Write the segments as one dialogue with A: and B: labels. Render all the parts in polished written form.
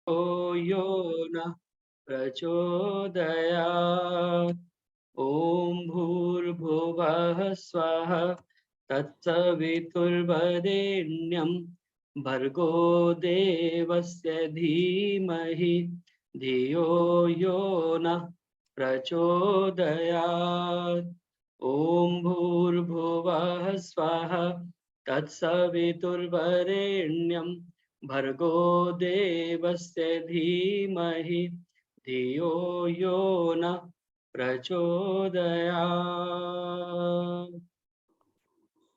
A: यो नः प्रचोदयात्। ॐ भूर्भुवः स्वः तत्सवितुर्वरेण्यं भर्गो देवस्य धीमहि धियो यो नः प्रचोदयात्। ॐ भूर्भुवः स्वः तत्सवितुर्वरेण्यं भर्गो देवस्य धीमहि धियो यो नः प्रचोदयात्।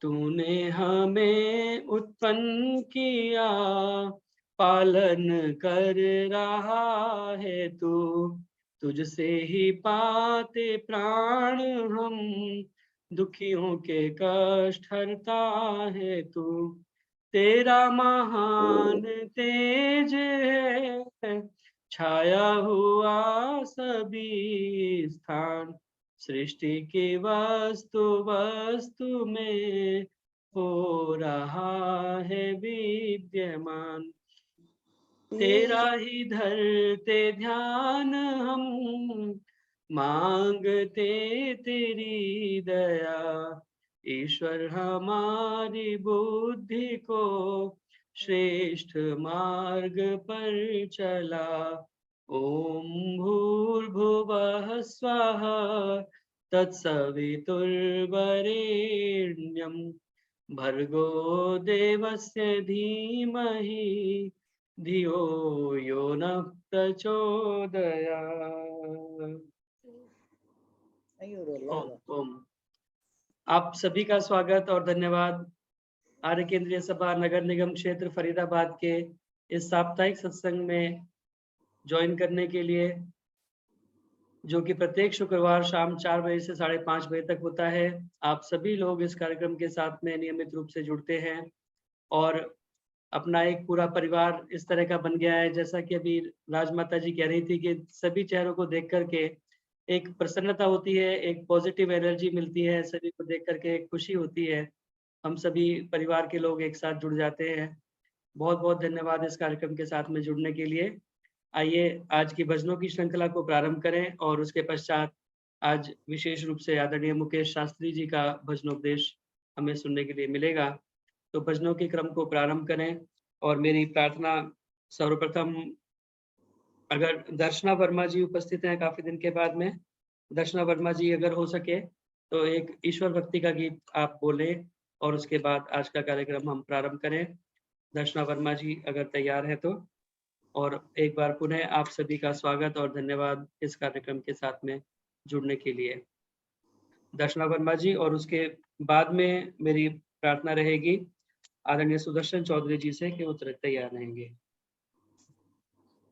A: तूने हमें उत्पन्न किया, पालन कर रहा है तू। तुझसे ही पाते प्राण हम, दुखियों के कष्ट हरता है तू। तेरा महान तेज है, छाया हुआ सभी स्थान। सृष्टि की वस्तु वस्तु में हो रहा है विद्यमान। तेरा ही धरते ध्यान हम, मांगते तेरी दया। ईश्वर हमारी बुद्धि को श्रेष्ठ मार्ग पर चला। ओम भूर्भुवः स्वः तत्सवितुर्वरेण्यं भर्गो देवस्य धीमहि धियो यो नः प्रचोदयात्। ओम ओम। आप सभी का स्वागत और धन्यवाद आर्य केंद्रीय सभा नगर निगम क्षेत्र फरीदाबाद के इस साप्ताहिक सत्संग में ज्वाइन करने के लिए, जो कि प्रत्येक शुक्रवार शाम 4 बजे से 5:30 बजे तक होता है। आप सभी लोग इस कार्यक्रम के साथ में नियमित रूप से जुड़ते हैं और अपना एक पूरा परिवार इस तरह का बन गया है। जैसा कि अभी राजमाता जी कह रही थी कि सभी चेहरों को देख करके एक प्रसन्नता होती है, एक पॉजिटिव एनर्जी मिलती है, सभी को देख करके एक खुशी होती है। हम सभी परिवार के लोग एक साथ जुड़ जाते हैं। बहुत बहुत धन्यवाद इस कार्यक्रम के साथ में जुड़ने के लिए। आइए आज की भजनों की श्रृंखला को प्रारंभ करें और उसके पश्चात आज विशेष रूप से आदरणीय मुकेश शास्त्री जी का भजनोपदेश हमें सुनने के लिए मिलेगा। तो भजनों के क्रम को प्रारंभ करें और मेरी प्रार्थना सर्वप्रथम, अगर दर्शना वर्मा जी उपस्थित हैं काफी दिन के बाद में, दर्शना वर्मा जी अगर हो सके तो एक ईश्वर भक्ति का गीत आप बोले और उसके बाद आज का कार्यक्रम हम प्रारंभ करें। दर्शना वर्मा जी अगर तैयार है तो। और एक बार पुनः आप सभी का स्वागत और धन्यवाद इस कार्यक्रम के साथ में जुड़ने के लिए। दर्शना वर्मा जी, और उसके बाद में मेरी प्रार्थना रहेगी आदरणीय सुदर्शन चौधरी जी से कि वो तुरंत तैयार रहेंगे।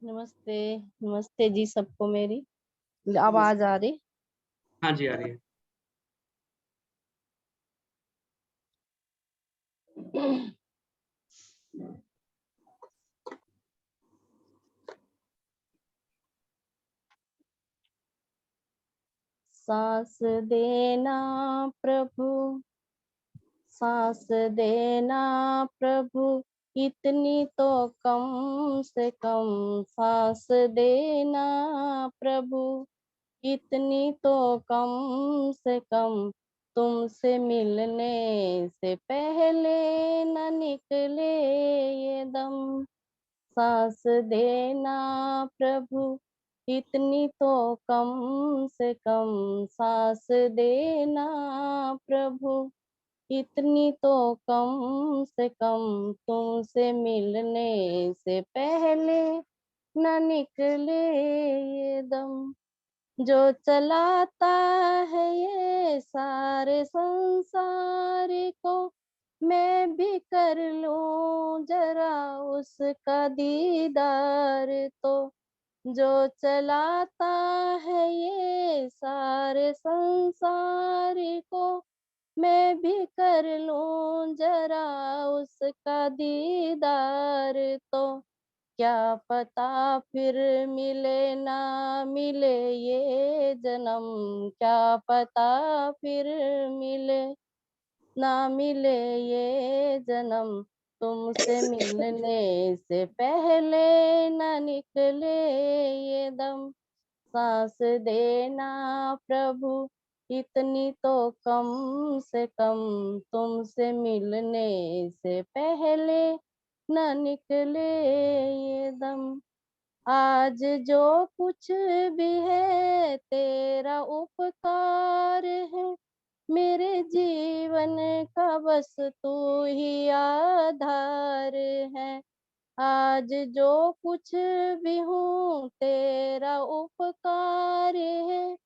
B: नमस्ते, नमस्ते जी सबको। मेरी आवाज आ रही?
A: हाँ जी, आ रही है।
B: सांस देना प्रभु, सांस देना प्रभु, इतनी तो कम से कम सांस देना प्रभु, इतनी तो कम से कम। तुमसे मिलने से पहले न निकले ये दम। सांस देना प्रभु, इतनी तो कम से कम सांस देना प्रभु, इतनी तो कम से कम। तुमसे मिलने से पहले न निकले ये दम। जो चलाता है ये सारे संसार को, मैं भी कर लूं जरा उसका दीदार तो। जो चलाता है ये सारे संसार को, मैं भी कर लूं जरा उसका दीदार तो। क्या पता फिर मिले ना मिले ये जन्म, क्या पता फिर मिले ना मिले ये जन्म। तुमसे मिलने से पहले न निकले ये दम। सांस देना प्रभु इतनी तो कम से कम, तुमसे मिलने से पहले न निकले ये दम। आज जो कुछ भी है तेरा उपकार है, मेरे जीवन का बस तू ही आधार है। आज जो कुछ भी हूँ तेरा उपकार है,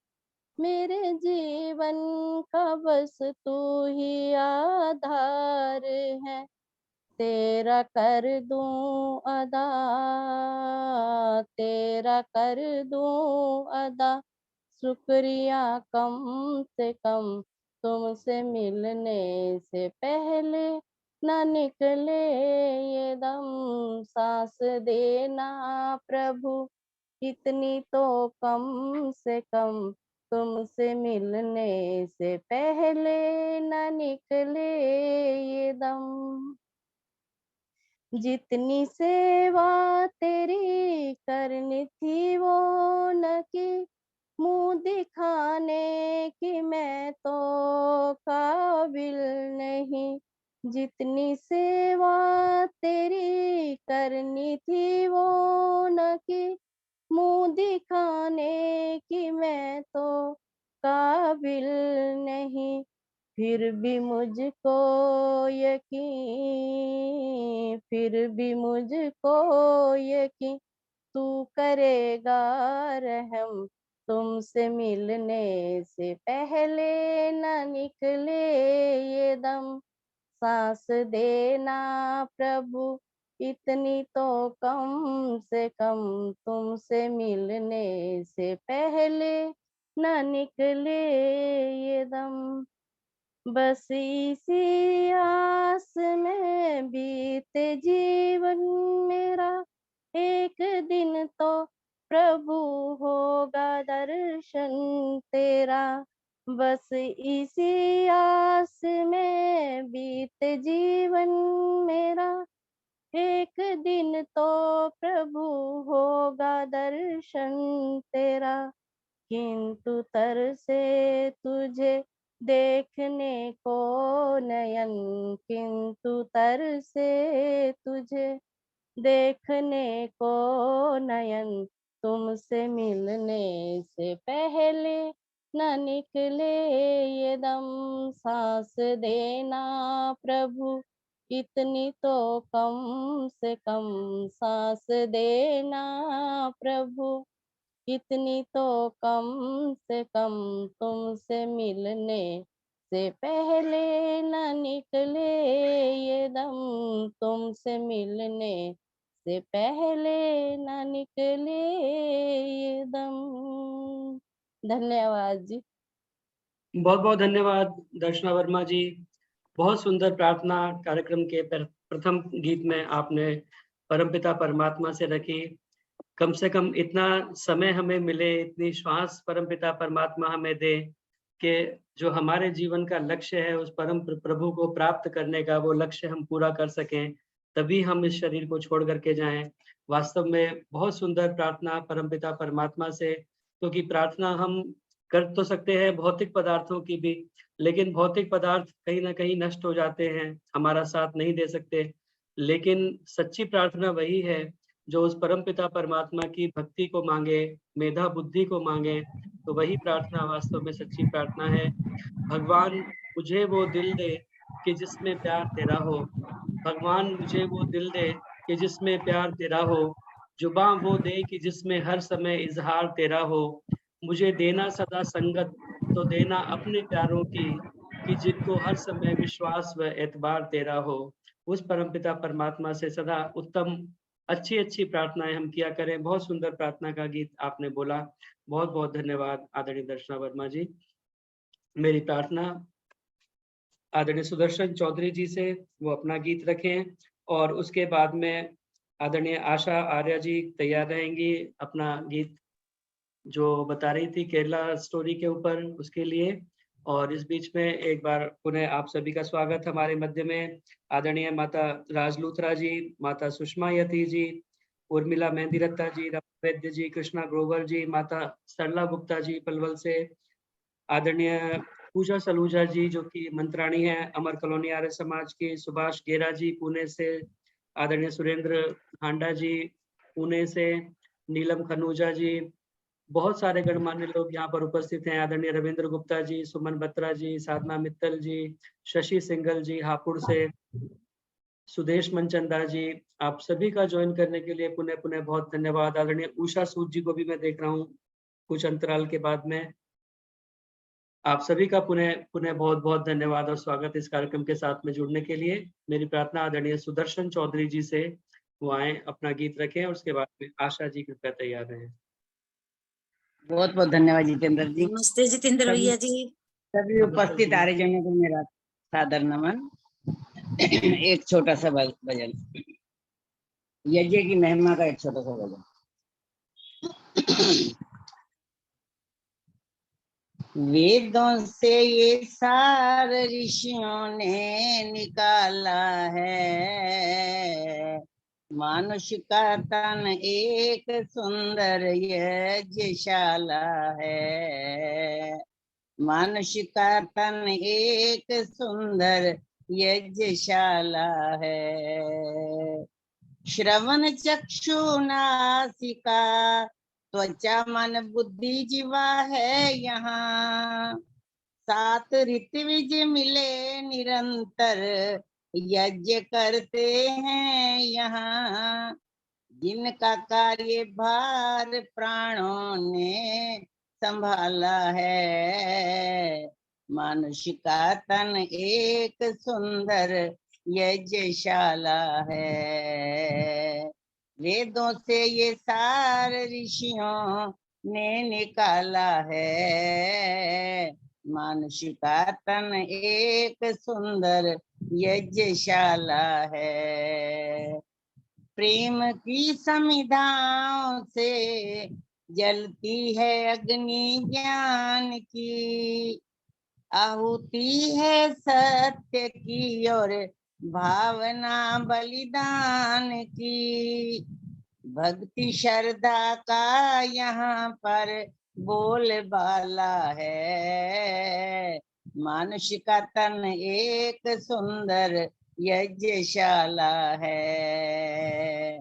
B: मेरे जीवन का बस तू ही आधार है। तेरा कर दूं अदा, तेरा कर दूं अदा, शुक्रिया कम से कम, तुमसे मिलने से पहले न निकले ये दम। सांस देना प्रभु इतनी तो कम से कम, तुमसे मिलने से पहले न निकले ये दम। जितनी सेवा तेरी करनी थी वो न की, मुंह दिखाने की मैं तो काबिल नहीं। जितनी सेवा तेरी करनी थी वो न की, मुंह दिखाने की मैं तो काबिल नहीं। फिर भी मुझको यकीन, फिर भी मुझको यकीन, तू करेगा रहम। तुमसे मिलने से पहले न निकले ये दम। सांस देना प्रभु इतनी तो कम से कम, तुमसे मिलने से पहले न निकले ये दम। बस इसी आस में बीते जीवन मेरा, एक दिन तो प्रभु होगा दर्शन तेरा। बस इसी आस में बीते जीवन मेरा, एक दिन तो प्रभु होगा दर्शन तेरा। किंतु तरसे तुझे देखने को नयन, किंतु तरसे तुझे देखने को नयन, तुमसे मिलने से पहले न निकले ये दम। सांस देना प्रभु इतनी तो कम से कम, सांस देना प्रभु इतनी तो कम से कम, तुमसे मिलने से पहले न निकले ये दम। तुमसे मिलने से पहले न निकले ये दम। धन्यवाद जी।
A: बहुत बहुत धन्यवाद दर्शना वर्मा जी। बहुत सुंदर प्रार्थना कार्यक्रम के प्रथम गीत में आपने परमपिता परमात्मा से रखी। कम से कम इतना समय हमें मिले, इतनी श्वास परमपिता परमात्मा हमें दे कि जो हमारे जीवन का लक्ष्य है उस परम प्रभु को प्राप्त करने का, वो लक्ष्य हम पूरा कर सकें, तभी हम इस शरीर को छोड़ करके जाएं। वास्तव में बहुत सुंदर प्रार्थना परमपिता परमात्मा से, क्योंकि प्रार्थना हम कर तो सकते हैं भौतिक पदार्थों की भी, लेकिन भौतिक पदार्थ कहीं न कहीं नष्ट हो जाते हैं, हमारा साथ नहीं दे सकते। लेकिन सच्ची प्रार्थना वही है जो उस परमपिता परमात्मा की भक्ति को माँगे, मेधा बुद्धि को माँगे, तो वही प्रार्थना वास्तव में सच्ची प्रार्थना है। भगवान मुझे वो दिल दे कि जिसमें प्यार तेरा हो, भगवान मुझे वो दिल दे कि जिसमें प्यार तेरा हो, जुबां वो दे कि जिसमें हर समय इज़हार तेरा हो, मुझे देना सदा संगत तो देना अपने प्यारों की, कि जिनको हर समय विश्वास व एतबार तेरा हो। उस परमपिता परमात्मा से सदा उत्तम अच्छी-अच्छी प्रार्थनाएँ हम किया करें। बहुत सुंदर प्रार्थना का गीत आपने बोला। बहुत-बहुत धन्यवाद आदरणीय दर्शना वर्मा जी। मेरी प्रार्थना आदरणीय सुदर्शन चौधरी जी से वो अपना गीत रखें और उसके बाद में आदरणीय आशा आर्या जी तैयार रहेंगी अपना गीत जो बता रही थी केरला स्टोरी के ऊपर, उसके लिए। और इस बीच में एक बार पुनः आप सभी का स्वागत हमारे मध्य में आदरणीय माता राज लूथरा जी, माता सुषमा यति जी, उर्मिला मेहंदीरत्ता जी, रमन वैद्य जी, कृष्णा ग्रोवर जी, माता सरला गुप्ता जी पलवल से, आदरणीय पूजा सलूजा जी जो कि मंत्राणी हैं अमर कॉलोनी आर्य समाज के, सुभाष गेरा जी पुणे से, आदरणीय सुरेंद्र हांडा जी पुणे से, नीलम खनूजा जी, बहुत सारे गणमान्य लोग यहाँ पर उपस्थित हैं। आदरणीय रविंद्र गुप्ता जी, सुमन बत्रा जी, साधना मित्तल जी, शशि सिंघल जी हापुड़ से, सुदेश मनचंदा जी, आप सभी का ज्वाइन करने के लिए पुनः पुनः बहुत धन्यवाद। आदरणीय उषा सूद जी को भी मैं देख रहा हूँ कुछ अंतराल के बाद में। आप सभी का पुनः पुनः बहुत-बहुत धन्यवाद और स्वागत इस कार्यक्रम के साथ में जुड़ने के लिए। मेरी प्रार्थना आदरणीय सुदर्शन चौधरी जी से वो आएँ, अपना गीत रखें और उसके बाद में आशा जी कृपया तैयार रहें।
C: बहुत बहुत धन्यवाद जितेंद्र जी।
D: नमस्ते जितेंद्र
C: सभी
D: भैया जी।
C: सभी
A: नमस्ते
C: उपस्थित
A: जी।
C: आर्यजनों को मेरा सादर नमन। एक छोटा सा भजन, यज्ञ की महिमा का एक छोटा सा भजन। वेदों से ये सार ऋषियों ने निकाला है, मानुष का तन एक सुंदर यज्ञशाला है, मानुष का तन एक सुंदर यज्ञशाला है। श्रवण चक्षु नासिका त्वचा मन बुद्धि जीवा है यहाँ, सात ऋत्विज मिले निरंतर यज्ञ करते हैं यहाँ, जिनका कार्य भार प्राणों ने संभाला है, मानुष का तन एक सुंदर यज्ञशाला है। वेदों से ये सार ऋषियों ने निकाला है, मानुष का तन एक सुंदर यज्ञशाला है। प्रेम की समिधाओं से जलती है अग्नि ज्ञान की, आहुति है सत्य की और भावना बलिदान की, भक्ति श्रद्धा का यहाँ पर बोलबाला है, मानुष का तन एक सुंदर यज्ञशाला है।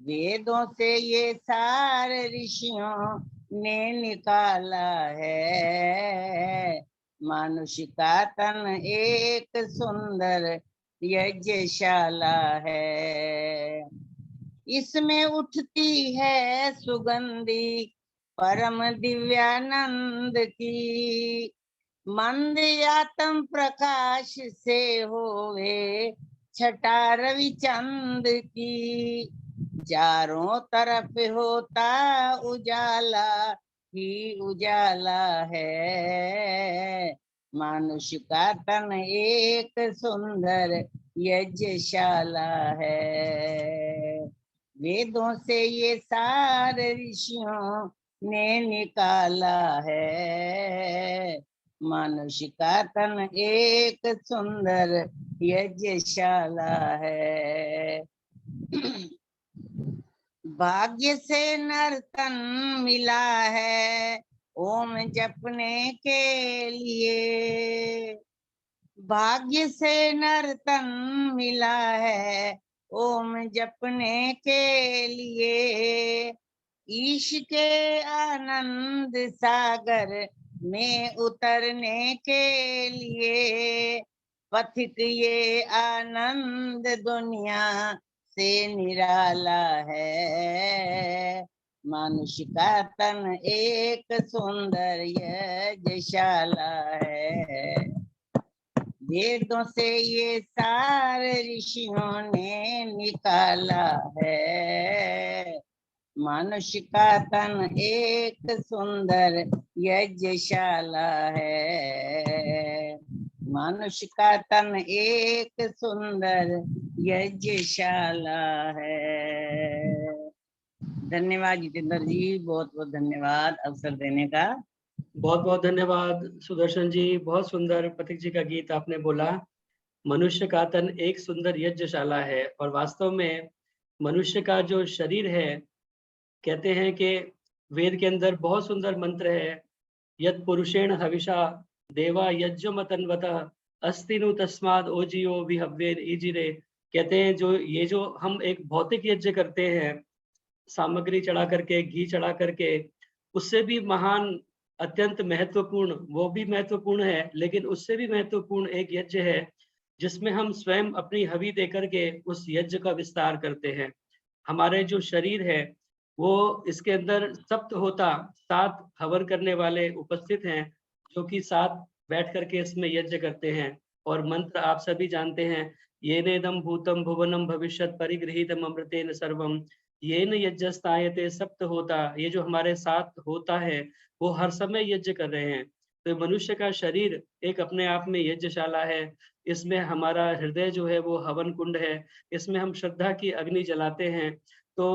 C: वेदों से ये सार ऋषियों ने निकाला है, मानुष का तन एक सुंदर यज्ञशाला है। इसमें उठती है सुगंधी परम दिव्यानंद की, मंद आत्म प्रकाश से होवे छटा रवि चंद की, चारों तरफ होता उजाला ही उजाला है, मानुष का तन एक सुंदर यज्ञशाला है। वेदों से ये सार ऋषियों ने निकाला है, मानुष का तन एक सुंदर यज्ञशाला है। भाग्य से नर्तन मिला है ओम जपने के लिए, भाग्य से नर्तन मिला है ओम जपने के लिए, ईश के आनंद सागर में उतरने के लिए, पथिक ये आनंद दुनिया से निराला है, मानुष का तन एक सुंदर यज्ञशाला है। वेदों से ये सार ऋषियों ने निकाला है, मानुष का तन एक सुंदर यज्ञशाला है, मानुष का तन एक सुंदर यज्ञशाला है। धन्यवाद जितेंद्र जी, बहुत बहुत धन्यवाद अवसर देने का।
A: बहुत बहुत धन्यवाद सुदर्शन जी, बहुत सुंदर पथिक जी का गीत आपने बोला। मनुष्य का तन एक सुंदर यज्ञशाला है और वास्तव में मनुष्य का जो शरीर है, कहते हैं कि वेद के अंदर बहुत सुंदर मंत्र है, यत् पुरुषेण हविषा देवा यज्ञमतन्वतः अस्तिनु तस्माद् ओजियो विहव्येन ईजिरे। कहते हैं जो हम एक भौतिक यज्ञ करते हैं, सामग्री चढ़ा करके, घी चढ़ा करके, उससे भी महान, अत्यंत महत्वपूर्ण, वो भी महत्वपूर्ण है, लेकिन उससे भी महत्वपूर्ण एक यज्ञ है, जिसमें हम स्वयं अपनी हवि दे करके उस यज्ञ का विस्तार करते हैं। हमारे जो शरीर है, वो इसके अंदर सप्तहोता 7 हवन करने वाले उपस्थित हैं, जो कि 7 बैठ करके इसमें यज्ञ करते हैं। और मंत्र आप सभी जानते हैं, येनेदं भूतं भुवनं भविष्यत् परिगृहीतम् अमृतेन सर्वं येन यज्ञस्तायते सप्तहोता। ये जो हमारे 7 होता है, वो हर समय यज्ञ कर रहे हैं। तो मनुष्य का शरीर एक अपने आप में यज्ञशाला है। इसमें हमारा हृदय जो है वो हवन कुंड है। इसमें हम श्रद्धा की अग्नि जलाते हैं। तो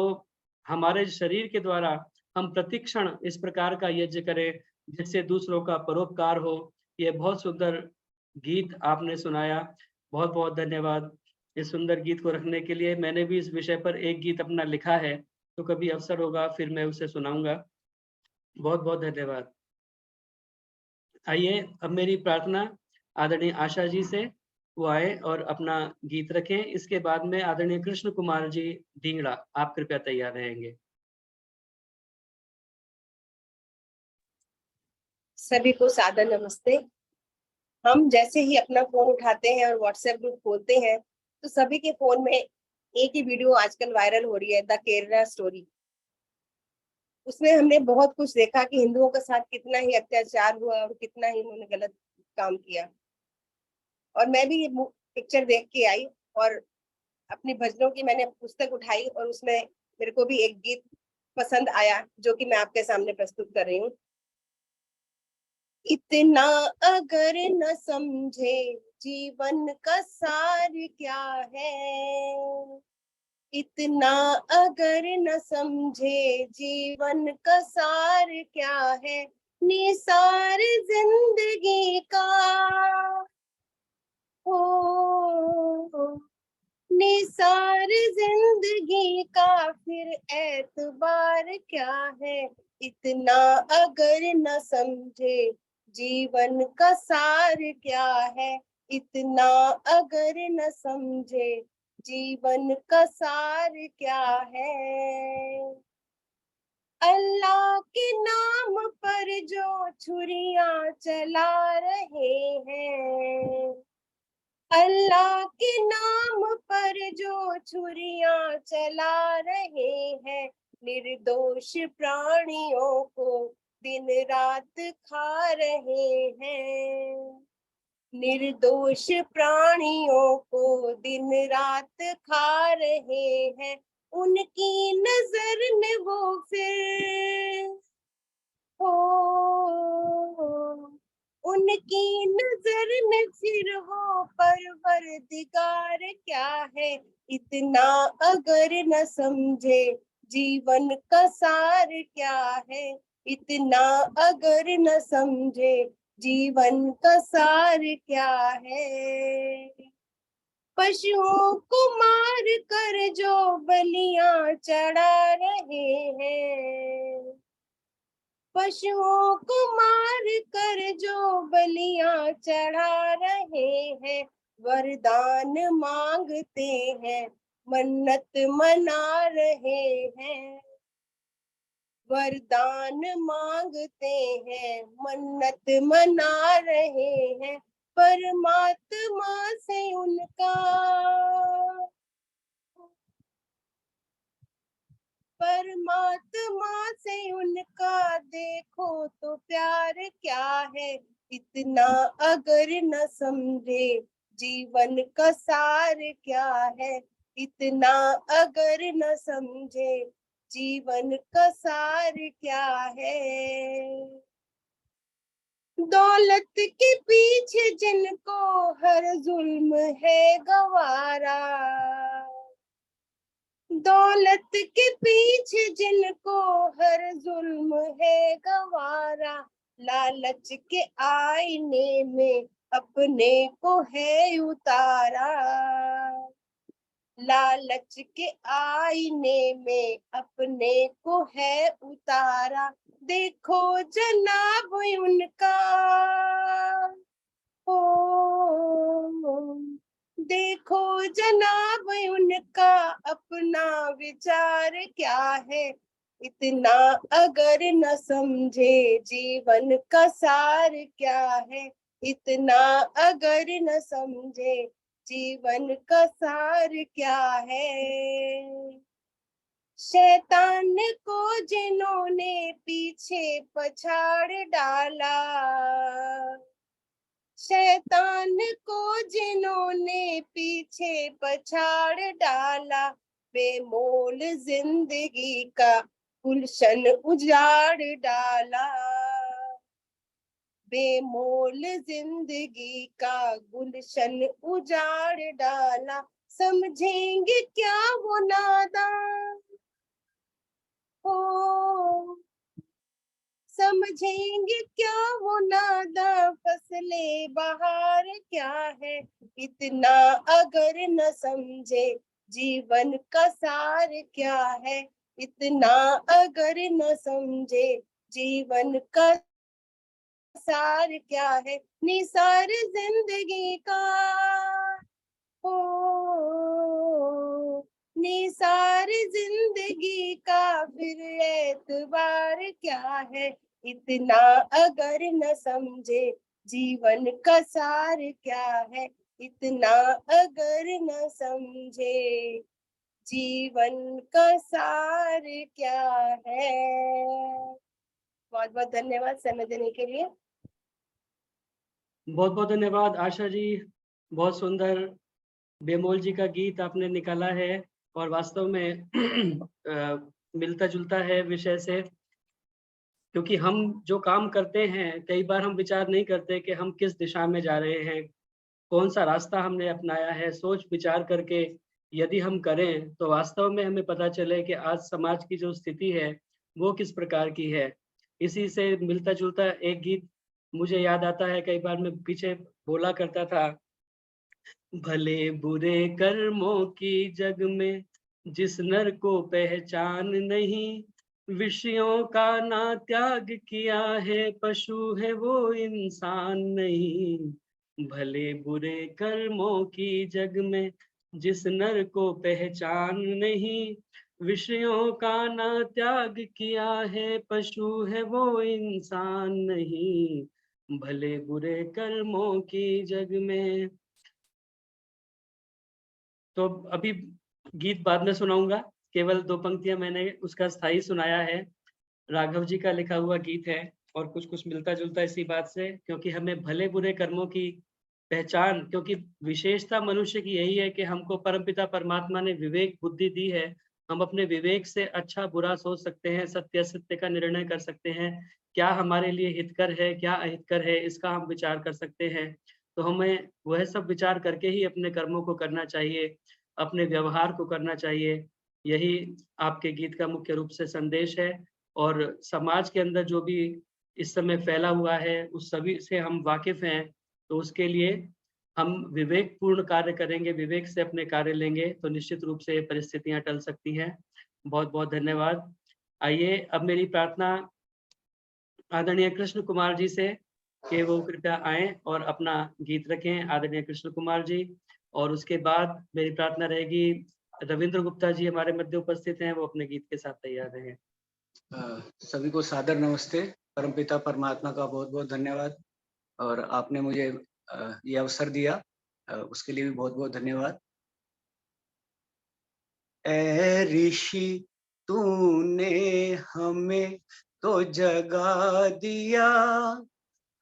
A: हमारे शरीर के द्वारा हम प्रतिक्षण इस प्रकार का यज्ञ करें, जिससे दूसरों का परोपकार हो। ये बहुत सुंदर गीत आपने सुनाया। बहुत-बहुत धन्यवाद इस सुंदर गीत को रखने के लिए। मैंने भी इस विषय पर एक गीत अपना लिखा है, तो कभी अवसर होगा फिर मैं उसे सुनाऊँगा। बहुत-बहुत धन्यवाद। आइए, अब मेरी प्रार्थना आदरणीय आशा जी से, वो आए और अपना गीत रखें। इसके बाद में आदरणीय कृष्ण कुमार जी ढींगड़ा, आप कृपया तैयार रहेंगे।
D: सभी को सादर नमस्ते। हम जैसे ही अपना फोन उठाते हैं और व्हाट्सएप ग्रुप खोलते हैं, तो सभी के फोन में एक ही वीडियो आजकल वायरल हो रही है, द केरला स्टोरी। उसमें हमने बहुत कुछ देखा कि हिंदुओं के साथ कितना ही अत्याचार हुआ और कितना ही उन्होंने गलत काम किया। और मैं भी ये पिक्चर देख के आई और अपनी भजनों की मैंने पुस्तक उठाई और उसमें मेरे को भी एक गीत पसंद आया, जो कि मैं आपके सामने प्रस्तुत कर रही हूँ। इतना अगर न समझे जीवन का सार क्या है, इतना अगर न समझे जीवन का सार क्या है, निसार जिंदगी का हो, निसार जिंदगी का फिर एतबार क्या है, इतना अगर न समझे जीवन का सार क्या है, इतना अगर न समझे जीवन का सार क्या है। अल्लाह के नाम पर जो छुरियां चला रहे हैं, अल्लाह के नाम पर जो छुरियां चला रहे हैं, निर्दोष प्राणियों को दिन रात खा रहे हैं, निर्दोष प्राणियों को दिन रात खा रहे हैं, उनकी नजर में वो फिर हो, उनकी नजर में फिर हो परवरदिगार क्या है, इतना अगर न समझे जीवन का सार क्या है, इतना अगर न समझे जीवन का सार क्या है। पशुओं को मार कर जो बलियां चढ़ा रहे हैं, पशुओं को मार कर जो बलियां चढ़ा रहे हैं, वरदान मांगते हैं मन्नत मना रहे हैं, वरदान मांगते हैं मन्नत मना रहे हैं, परमात्मा से उनका, परमात्मा से उनका देखो तो प्यार क्या है, इतना अगर न समझे जीवन का सार क्या है, इतना अगर न समझे जीवन का सार क्या है। दौलत के पीछे जिनको हर जुल्म है गवारा, दौलत के पीछे जिनको हर जुल्म है गवारा, लालच के आईने में अपने को है उतारा, लालच के आईने में अपने को है उतारा, देखो जनाब उनका, ओ देखो जनाब उनका अपना विचार क्या है, इतना अगर न समझे जीवन का सार क्या है, इतना अगर न समझे जीवन का सार क्या है। शैतान को जिन्होंने पीछे पछाड़ डाला, शैतान को जिन्होंने पीछे पछाड़ डाला, बेमोल जिंदगी का गुलशन उजाड़ डाला, बेमोल जिंदगी का गुलशन उजाड़ डाला, समझेंगे क्या वो नादान, ओ समझेंगे क्या वो नादा, फसले बहार क्या है, इतना अगर न समझे जीवन का सार क्या है, इतना अगर न समझे जीवन का सार क्या है, निसार जिंदगी का, ओ निसार जिंदगी का फिर एतबार क्या है, इतना अगर न समझे जीवन का सार क्या है, इतना अगर न समझे जीवन का सार क्या है। बहुत बहुत धन्यवाद समय देने के लिए।
A: बहुत बहुत धन्यवाद आशा जी, बहुत सुंदर बेमोल जी का गीत आपने निकाला है और वास्तव में मिलता जुलता है विषय से, क्योंकि हम जो काम करते हैं कई बार हम विचार नहीं करते कि हम किस दिशा में जा रहे हैं, कौन सा रास्ता हमने अपनाया है। सोच विचार करके यदि हम करें तो वास्तव में हमें पता चले कि आज समाज की जो स्थिति है वो किस प्रकार की है। इसी से मिलता जुलता एक गीत मुझे याद आता है, कई बार मैं पीछे बोला करता था, भले बुरे कर्मों की जग में जिस नर को पहचान नहीं, विषयों का ना त्याग किया है, पशु है वो इंसान नहीं। भले बुरे कर्मों की जग में जिस नर को पहचान नहीं, विषयों का ना त्याग किया है, पशु है वो इंसान नहीं। भले बुरे कर्मों की जग में। तो अभी गीत बाद में सुनाऊंगा, केवल 2 पंक्तियां मैंने उसका स्थाई सुनाया है। राघव जी का लिखा हुआ गीत है और कुछ कुछ मिलता जुलता इसी बात से, क्योंकि हमें भले बुरे कर्मों की पहचान, क्योंकि विशेषता मनुष्य की यही है कि हमको परमपिता परमात्मा ने विवेक बुद्धि दी है, हम अपने विवेक से अच्छा बुरा सोच सकते हैं, सत्य असत्य का निर्णय कर सकते हैं, क्या हमारे लिए हितकर है क्या अहितकर है इसका हम विचार कर सकते हैं। तो हमें वह सब विचार करके ही अपने कर्मों को करना चाहिए, अपने व्यवहार को करना चाहिए। यही आपके गीत का मुख्य रूप से संदेश है। और समाज के अंदर जो भी इस समय फैला हुआ है उस सभी से हम वाकिफ हैं, तो उसके लिए हम विवेकपूर्ण कार्य करेंगे, विवेक से अपने कार्य लेंगे तो निश्चित रूप से ये परिस्थितियां टल सकती हैं। बहुत बहुत धन्यवाद। आइए अब मेरी प्रार्थना आदरणीय कृष्ण कुमार जी से कि वो कृपया आएं और अपना गीत रखें, आदरणीय कृष्ण कुमार जी। और उसके बाद मेरी प्रार्थना रहेगी रविंद्र गुप्ता जी हमारे मध्य उपस्थित हैं, वो अपने गीत के साथ तैयार रहें।
E: सभी को सादर नमस्ते। परमपिता परमात्मा का बहुत बहुत धन्यवाद और आपने मुझे ये अवसर दिया, उसके लिए भी बहुत बहुत धन्यवाद। ऐ ऋषि तूने हमें तो जगा दिया,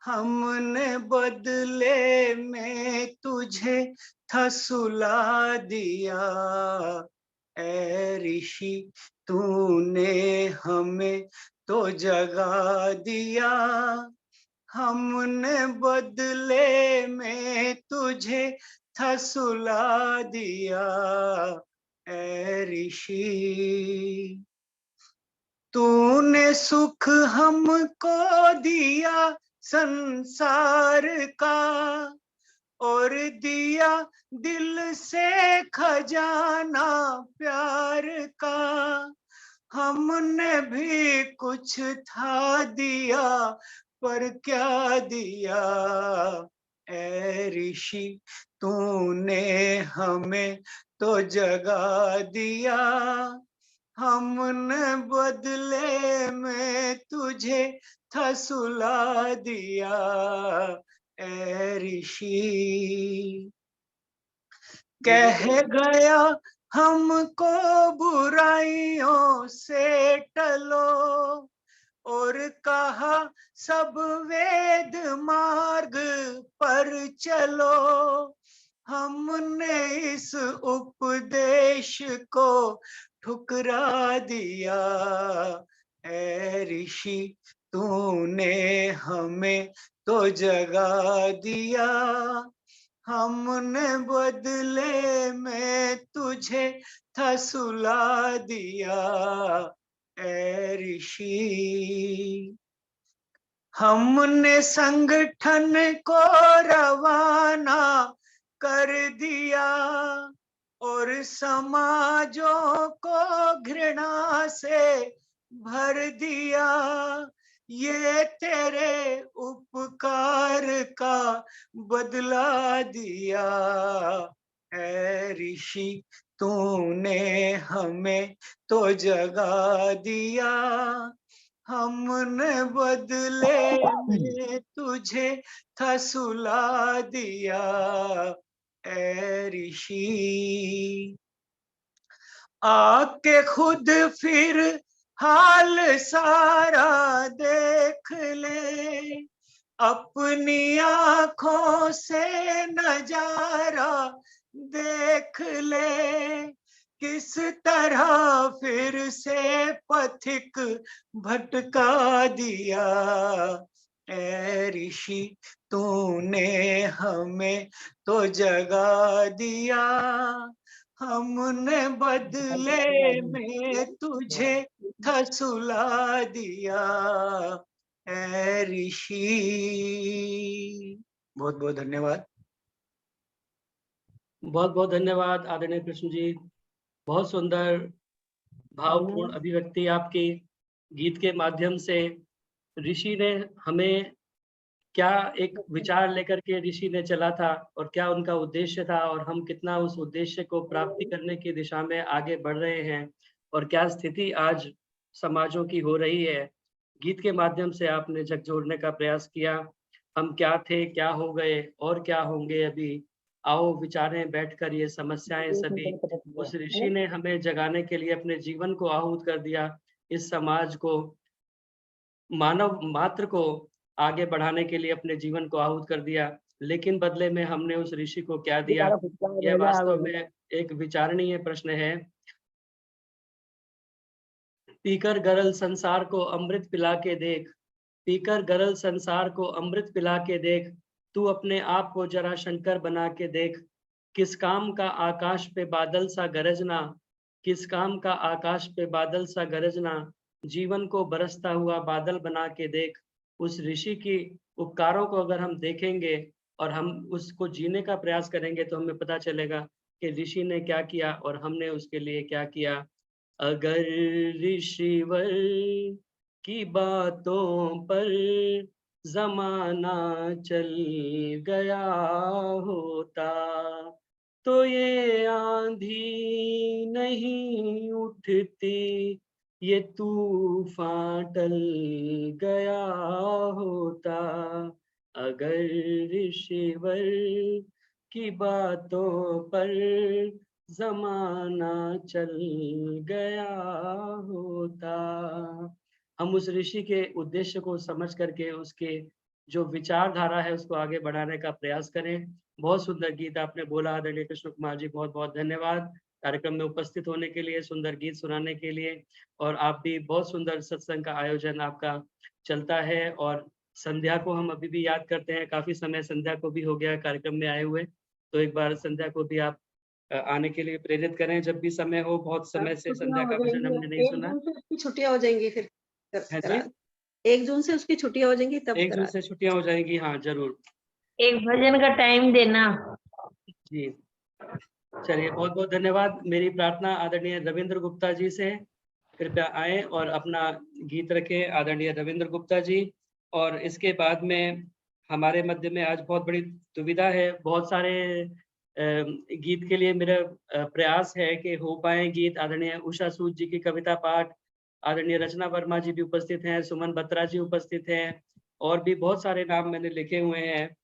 E: हमने बदले में तुझे था सुला दिया। ऐ ऋषि तूने हमें तो जगा दिया, हमने बदले में तुझे था सुला दिया। ऐ ऋषि तूने सुख हमको दिया संसार का, और दिया दिल से खजाना प्यार का। हमने भी कुछ था दिया, पर क्या दिया ऐ ऋषि तूने हमें तो जगा दिया। हमने बदले में तुझे था सुला दिया ऐ ऋषि। कह गया हमको बुराइयों से टलो, और कहा सब वेद मार्ग पर चलो। हमने इस उपदेश को ठुकरा दिया ऐ ऋषि तूने हमें तो जगा दिया। हमने बदले में तुझे था सुला दिया ऐ ऋषि। हमने संगठन को रवाना कर दिया, और समाजों को घृणा से भर दिया। ये तेरे उपकार का बदला दिया ऐ ऋषि तूने हमें तो जगा दिया। हमने बदले में तुझे था सुला दिया ऐ ऋषि। आके खुद फिर हाल सारा देख ले, अपनी आँखों से नजारा देख ले। किस तरह फिर से पथिक भटका दिया ऐ ऋषि तूने हमें तो जगा दिया। हमने बदले में तुझे था सुला दिया ऐ ऋषि। बहुत बहुत धन्यवाद।
A: बहुत बहुत धन्यवाद आदरणीय कृष्ण जी। बहुत सुंदर भावपूर्ण अभिव्यक्ति आपकी गीत के माध्यम से। ऋषि ने हमें क्या एक विचार लेकर के ऋषि ने चला था और क्या उनका उद्देश्य था, और हम कितना उस उद्देश्य को प्राप्ति करने की दिशा में आगे बढ़ रहे हैं, और क्या स्थिति आज समाजों की हो रही है। गीत के माध्यम से आपने झकझोरने का प्रयास किया। हम क्या थे, क्या हो गए और क्या होंगे अभी, आओ विचारें बैठकर ये समस्याएं सभी। उस ऋषि ने हमें जगाने के लिए अपने जीवन को आहूत कर दिया, इस समाज को, मानव मात्र को आगे बढ़ाने के लिए अपने जीवन को आहूत कर दिया। लेकिन बदले में हमने उस ऋषि को क्या दिया, यह वास्तव में एक विचारणीय प्रश्न है। पीकर गरल संसार को अमृत पिला के देख, पीकर गरल संसार को अमृत पिला के देख, तू अपने आप को जरा शंकर बना के देख। किस काम का आकाश पे बादल सा गरजना, किस काम का आकाश पे बादल सा गरजना, जीवन को बरसता हुआ बादल बना के देख। उस ऋषि की उपकारों को अगर हम देखेंगे और हम उसको जीने का प्रयास करेंगे तो हमें पता चलेगा कि ऋषि ने क्या किया और हमने उसके लिए क्या किया। अगर ऋषिवर की बातों पर जमाना चल गया होता, तो ये आंधी नहीं उठती, ये तूफान टल गया होता। अगर ऋषिवर की बातों पर जमाना चल गया होता। हम उस ऋषि के उद्देश्य को समझ करके उसके जो विचारधारा है उसको आगे बढ़ाने का प्रयास करें। बहुत सुंदर गीत आपने बोला आदरणीय कृष्ण कुमार जी, बहुत बहुत धन्यवाद कार्यक्रम में उपस्थित होने के लिए, सुंदर गीत सुनाने के लिए। और आप भी बहुत सुंदर सत्संग का आयोजन आपका चलता है, और संध्या को हम अभी भी याद करते हैं। काफी समय संध्या को भी हो गया कार्यक्रम में आए हुए, तो एक बार संध्या को भी आप आने के लिए प्रेरित करें जब भी समय हो। बहुत समय से संध्या का भजन हमने नहीं सुना।
F: छुट्टियां हो जाएंगी फिर।
A: है
F: करा
A: जी
F: 1 जून से उसकी छुट्टियां हो जाएंगी तब
A: 1 जून
F: करा
A: से छुट्टियां हो जाएंगी, हाँ जरूर
G: एक भजन का टाइम देना।
A: जी। चलिए बहुत बहुत धन्यवाद। मेरी प्रार्थना आदरणीय रविंद्र गुप्ता जी से, कृपया आए और अपना गीत रखें आदरणीय रविंद्र गुप्ता जी। और इसके बाद में हमारे मध्य में आज बहुत बड़ी दुविधा है, बहुत सारे गीत के लिए मेरा प्रयास है कि हो पाए गीत। आदरणीय उषा सूद जी की कविता पाठ, आदरणीय रचना वर्मा जी भी उपस्थित हैं, सुमन बत्रा जी उपस्थित हैं, और भी बहुत सारे नाम मैंने लिखे हुए हैं।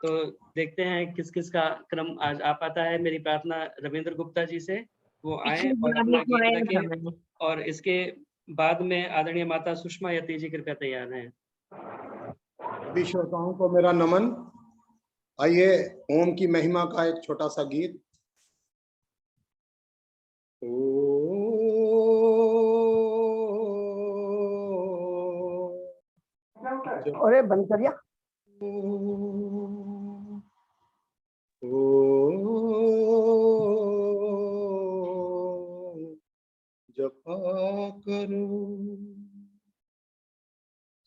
A: तो देखते हैं किस किस का क्रम आज आ पाता है। मेरी प्रार्थना रविंद्र गुप्ता जी से, वो आए
G: पिछली
A: और
G: बार
A: अपना गीत
G: लिखवाया था
A: रखें।
G: मैंने।
A: और इसके बाद में आदरणीय माता सुषमा यति जी कृपया तैयार हैं।
H: सभी श्रोताओं को मेरा नमन। आइए ओम की महिमा का एक छोटा सा गीत।
I: अरे बंद कर दिया।
H: जपा करो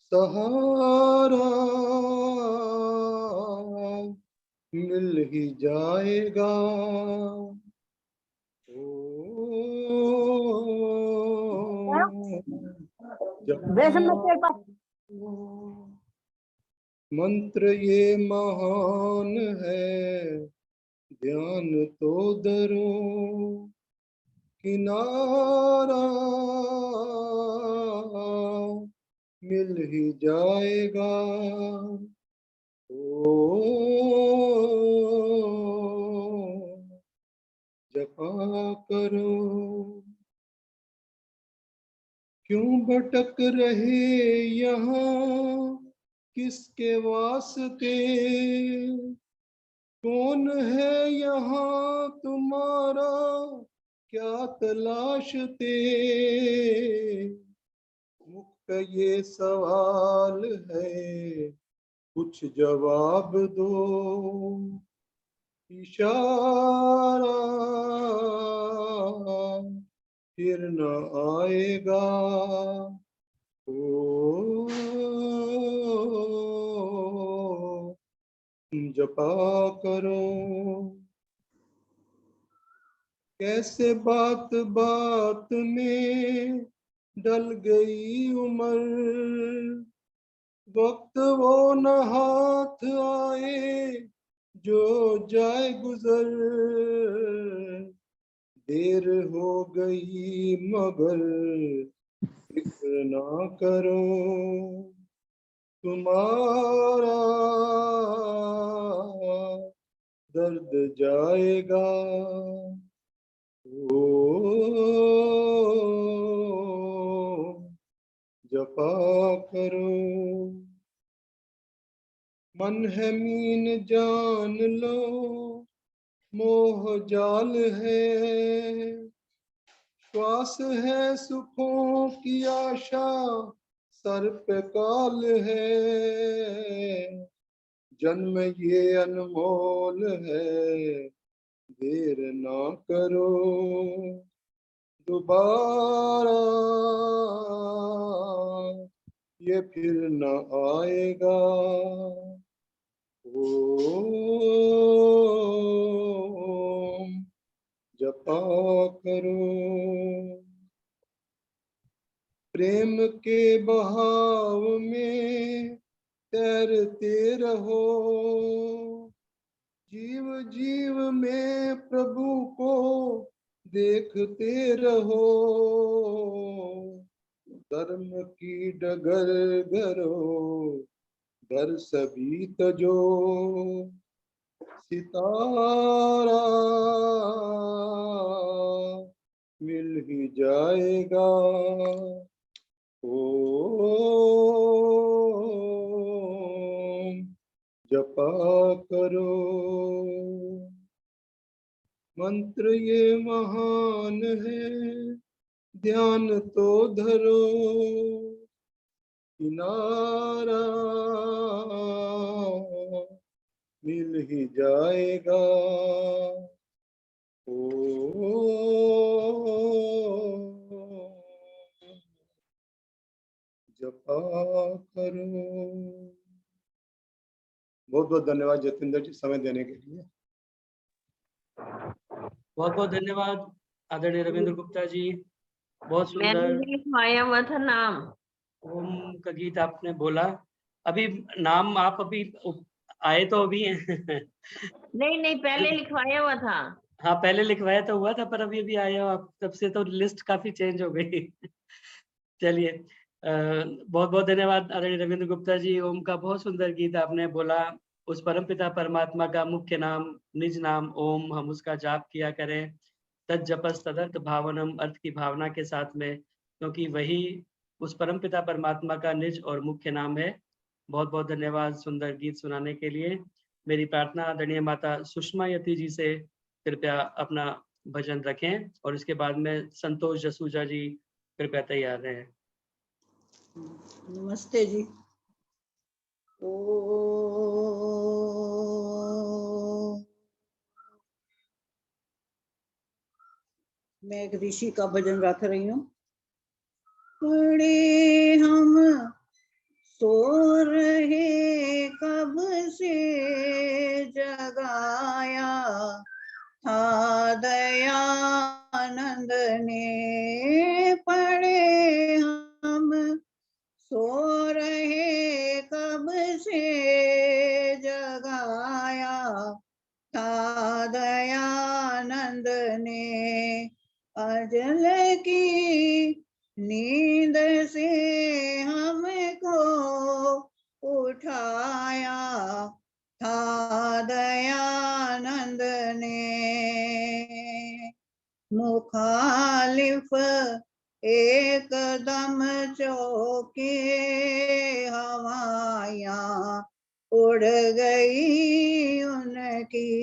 H: सहारा मिल ही जाएगा।
I: बेसन में तेल पा-
H: मंत्र ये महान है, ध्यान तो धरो किनारा मिल ही जाएगा। ओ जपा करो। क्यों भटक रहे यहाँ किसके वास्ते, कौन है यहाँ तुम्हारा क्या तलाशते। मुक्त ये सवाल है कुछ जवाब दो, इशारा फिर न आएगा। ओ जपा करो। कैसे बात बात में डल गई उम्र, वक्त वो न हाथ आए जो जाए गुजर। देर हो गई मगर फिक्र ना करो, तुम्हारा दर्द जाएगा। ओ जपा करो। मन है मीन जान लो मोह जाल है, श्वास है सुखों की आशा सर पे काल है। जन्म ये अनमोल है देर ना करो, दोबारा ये फिर न आएगा। ओम जपा करो। प्रेम के बहाव में तैरते रहो, जीव जीव में प्रभु को देखते रहो। धर्म की डगर गरो घर सभी तजो, सितारा मिल ही जाएगा। ओम जपा करो। मंत्र ये महान है ध्यान तो धरो, किनारा मिल ही जाएगा। ओ करो। बहुत बहुत धन्यवाद जतिंदर जी समय देने के लिए।
A: बहुत बहुत धन्यवाद आदरणीय रविंद्र गुप्ता जी, बहुत
G: मैंने
A: सुंदर।
G: भी लिखवाया हुआ था नाम।
A: ओम का गीत आपने बोला, अभी नाम आप अभी आए तो अभी हैं।
G: नहीं नहीं, पहले लिखवाया हुआ था।
A: हाँ पहले लिखवाया तो हुआ था, पर अभी अभी आए हो आप, तब से तो लिस्ट काफी चेंज हो गई। चलिए, बहुत बहुत धन्यवाद आदरणीय रविंद्र गुप्ता जी। ओम का बहुत सुंदर गीत आपने बोला। उस परमपिता परमात्मा का मुख्य नाम, निज नाम ओम, हम उसका जाप किया करें तज्जपस तदर्थ भावनम, अर्थ की भावना के साथ में, क्योंकि वही उस परमपिता परमात्मा का निज और मुख्य नाम है। बहुत बहुत धन्यवाद सुंदर गीत सुनाने के लिए। मेरी प्रार्थना आदरणीय माता सुषमा यति जी से कृपया अपना भजन रखें, और इसके बाद में संतोष जसूजा जी कृपया तैयार रहें।
I: नमस्ते जी। ओ मैं एक ऋषि का भजन रख रही हूँ। पड़े हम सो रहे कब से जगाया था दयानंद ने। पड़े हम सो रहे कब से जगाया था दयानंद ने। अजल की नींद से हमको उठाया था दयानंद ने। मुखालिफ एकदम चौके हवायां उड़ गई उनकी।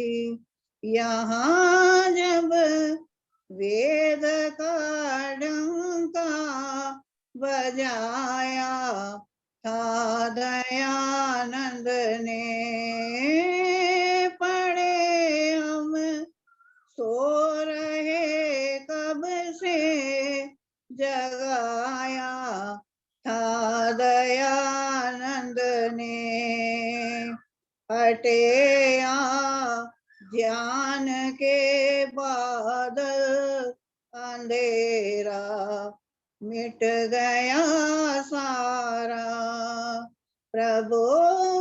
I: यहाँ जब वेद का डंका बजाया था दयानंद ने। पड़े हम सो रहे कब से जगाया था दयानंद ने। हटे ज्ञान के बादल अंधेरा मिट गया सारा। प्रभु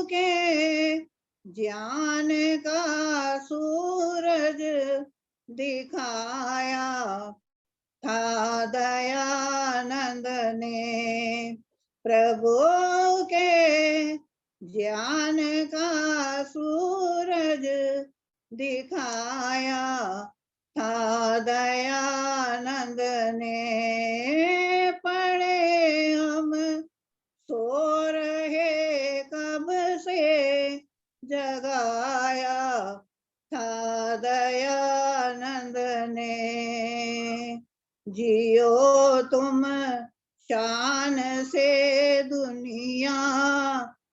I: के ज्ञान का सूरज दिखाया था दयानंद ने। प्रभु के ज्ञान का सूरज दिखाया था दयानंद ने। पड़े हम सो रहे कब से जगाया था दयानंद ने। जियो तुम शान से दुनिया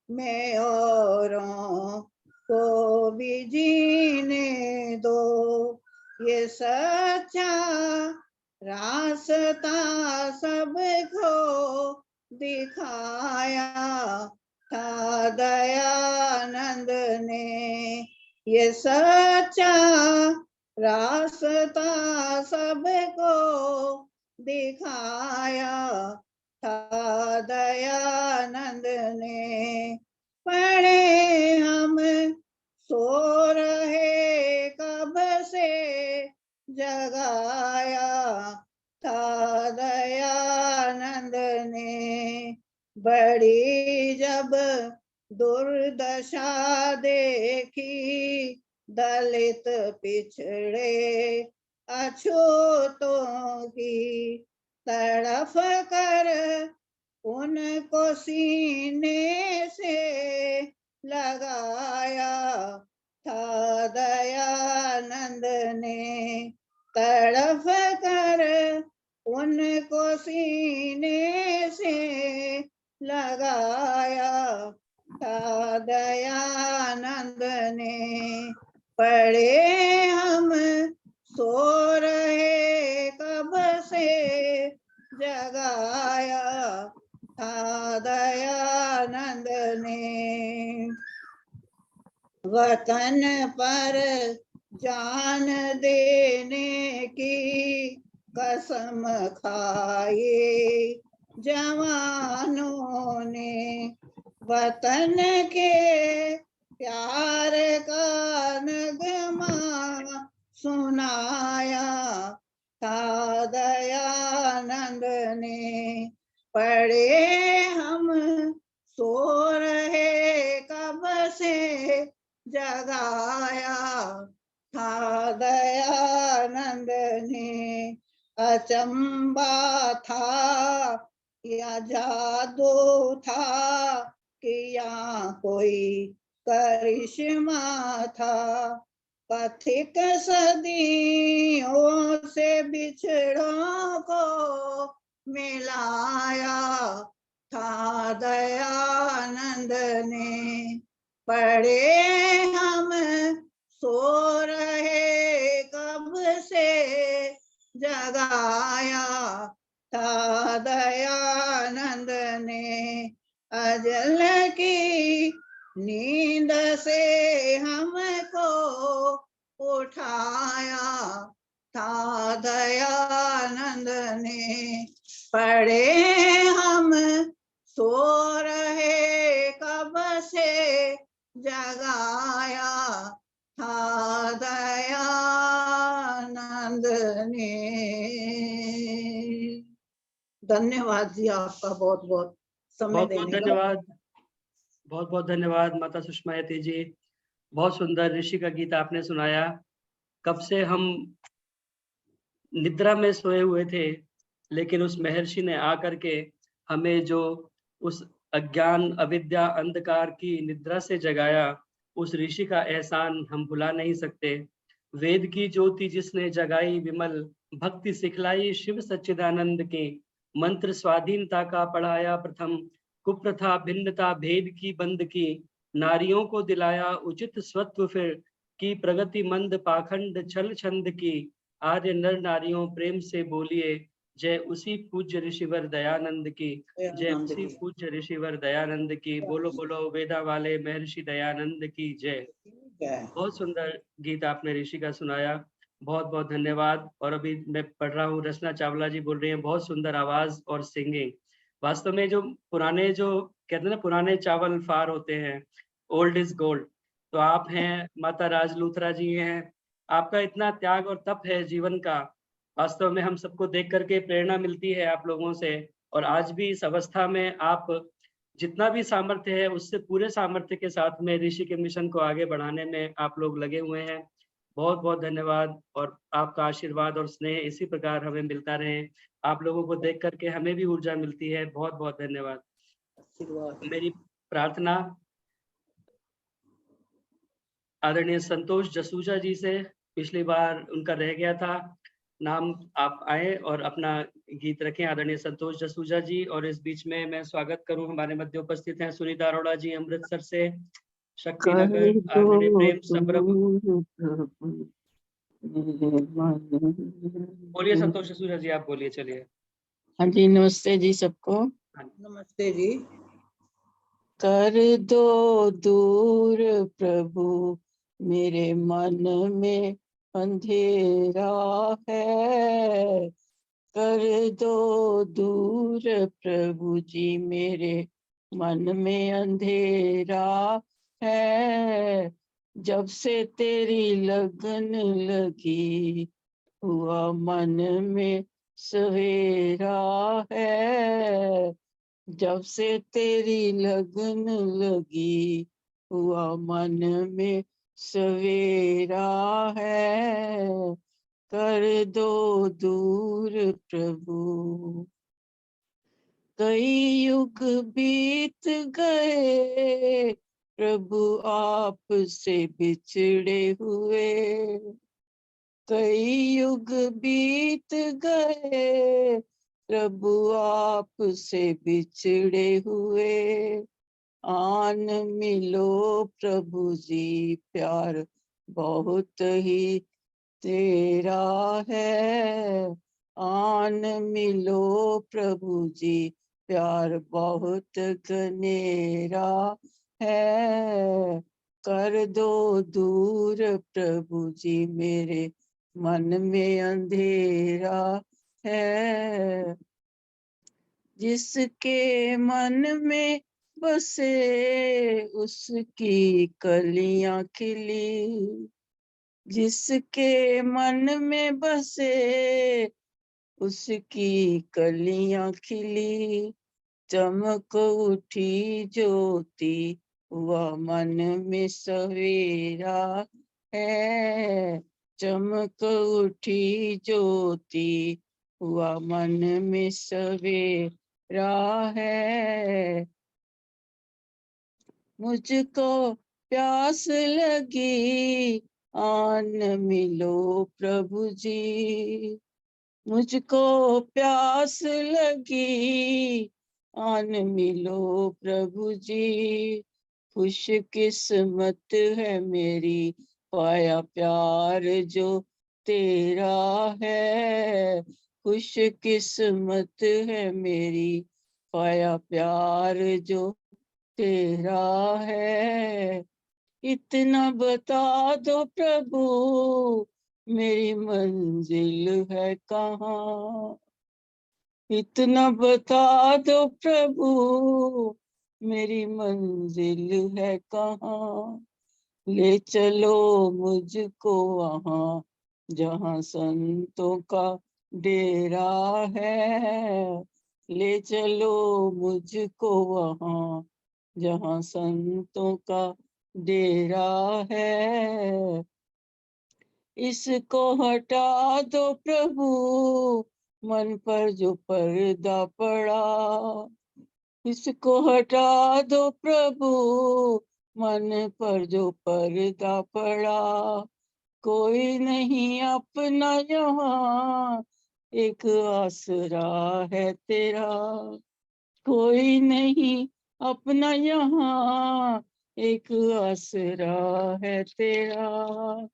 I: में, औरों को भी जीने दो। ये सच्चा रास्ता सबको दिखाया था दयानंद ने। ये सच्चा रास्ता सबको दिखाया था दयानंद ने। पड़े हम सो रहे कब से जगाया था दयानंद ने। बड़ी जब दुर्दशा देखी दलित पिछड़े अछूतों की, तड़फ कर उनको सीने से लगाया था दयानंद ने। तड़फ कर उनको सीने से लगाया था दयानंद ने। पड़े हम सो रहे कब से जगाया था दयानंद ने। वतन पर जान देने की कसम खाए जवानों ने। वतन के प्यार का नगमा सुनाया था दयानंद ने। पढ़े हम सो रहे कब से जगाया था दयानंद ने। अचंबा था या जादू था कि या कोई करिश्मा था। पथिक सदियों से बिछड़ों को मिलाया था दयानंद ने। पढ़े हम सो रहे कब से जगाया था दयानंद ने। अजल की नींद से हमको उठाया था दयानंद ने। पढ़े हम सो रहे कब से जगाया था दयानंद ने। धन्यवाद जी, आपका बहुत बहुत समय
A: बहुत बहुत
I: देने का।
A: धन्यवाद, बहुत बहुत धन्यवाद माता सुषमा यति जी। बहुत सुंदर ऋषि का गीत आपने सुनाया। कब से हम निद्रा में सोए हुए थे, लेकिन उस महर्षि ने आकर के हमें जो उस अज्ञान अविद्या अंधकार की निद्रा से जगाया, उस ऋषि का एहसान हम भुला नहीं सकते। वेद की ज्योति जिसने जगाई विमल, भक्ति सिखलाई शिव सच्चिदानंद की। मंत्र स्वाधीनता का पढ़ाया प्रथम, कुप्रथा भिन्नता भेद की बंद की। नारियों को दिलाया उचित स्वत्व फिर, की प्रगति मंद पाखंड छल छंद की। आर्य नर नारियों प्रेम से बोलिए, जय उसी पूज्य ऋषिवर दयानंद की। जय उसी पूज्य ऋषिवर दयानंद की। बोलो बोलो वेदा वाले महर्षि दयानंद की जय। बहुत सुंदर गीत आपने ऋषि का सुनाया, बहुत बहुत धन्यवाद। और अभी मैं पढ़ रहा हूँ, रचना चावला जी बोल रही हैं, बहुत सुंदर आवाज और सिंगिंग। वास्तव में जो पुराने, जो कहते हैं ना, पुराने चावल फार होते हैं, ओल्ड इज गोल्ड। तो आप हैं, माता राज लूथरा जी हैं, आपका इतना त्याग और तप है जीवन का। वास्तव में हम सबको देख करके प्रेरणा मिलती है आप लोगों से। और आज भी इस अवस्था में आप जितना भी सामर्थ्य है, उससे पूरे सामर्थ्य के साथ में ऋषि के मिशन को आगे बढ़ाने में आप लोग लगे हुए हैं। बहुत बहुत धन्यवाद। और आपका आशीर्वाद और स्नेह इसी प्रकार हमें मिलता रहे। आप लोगों को देख करके हमें भी ऊर्जा मिलती है। बहुत बहुत धन्यवाद। मेरी प्रार्थना आदरणीय संतोष जसूजा जी से, पिछली बार उनका रह गया था नाम, आप आए और अपना गीत रखें, आदरणीय संतोष जसूजा जी। और इस बीच में मैं स्वागत करूं, हमारे मध्य उपस्थित हैं सुनीता अरोड़ा जी अमृतसर से, शक्ति नगर, आदरणीय प्रेम सप्रभ। बोलिए संतोष जसूजा जी, आप बोलिए, चलिए।
B: हाँ जी, नमस्ते जी सबको।
I: नमस्ते जी।
B: कर दो दूर प्रभु मेरे मन में अंधेरा है। कर दो दूर प्रभु जी मेरे मन में अंधेरा है। जब से तेरी लगन लगी हुआ मन में सवेरा है। जब से तेरी लगन लगी हुआ मन में सवेरा है। कर दो दूर प्रभु। कई युग बीत गए प्रभु आप से बिछड़े हुए। कई युग बीत गए प्रभु आप से बिछड़े हुए। आन मिलो प्रभु जी प्यार बहुत ही तेरा है। आन मिलो प्रभु जी
I: प्यार बहुत घनेरा है, कर दो दूर प्रभु जी मेरे मन में अंधेरा है। जिसके मन में बसे उसकी कलियां खिली, जिसके मन में बसे उसकी कलियां खिली, चमक उठी ज्योति हुआ मन में सवेरा है, चमक उठी ज्योति हुआ मन में सवेरा है। मुझको प्यास लगी आन मिलो प्रभु जी, मुझको प्यास लगी आन मिलो प्रभु जी, खुश किस्मत है मेरी पाया प्यार जो तेरा है, खुश किस्मत है मेरी पाया प्यार जो तेरा है। इतना बता दो प्रभु मेरी मंजिल है कहाँ, इतना बता दो प्रभु मेरी मंजिल है कहाँ, ले चलो मुझको वहाँ जहाँ संतों का डेरा है, ले चलो मुझको वहाँ जहाँ संतों का डेरा है। इसको हटा दो प्रभु मन पर जो पर्दा पड़ा, इसको हटा दो प्रभु मन पर जो पर्दा पड़ा, कोई नहीं अपना यहाँ एक आसरा है तेरा, कोई नहीं अपना यहाँ एक आसरा है तेरा।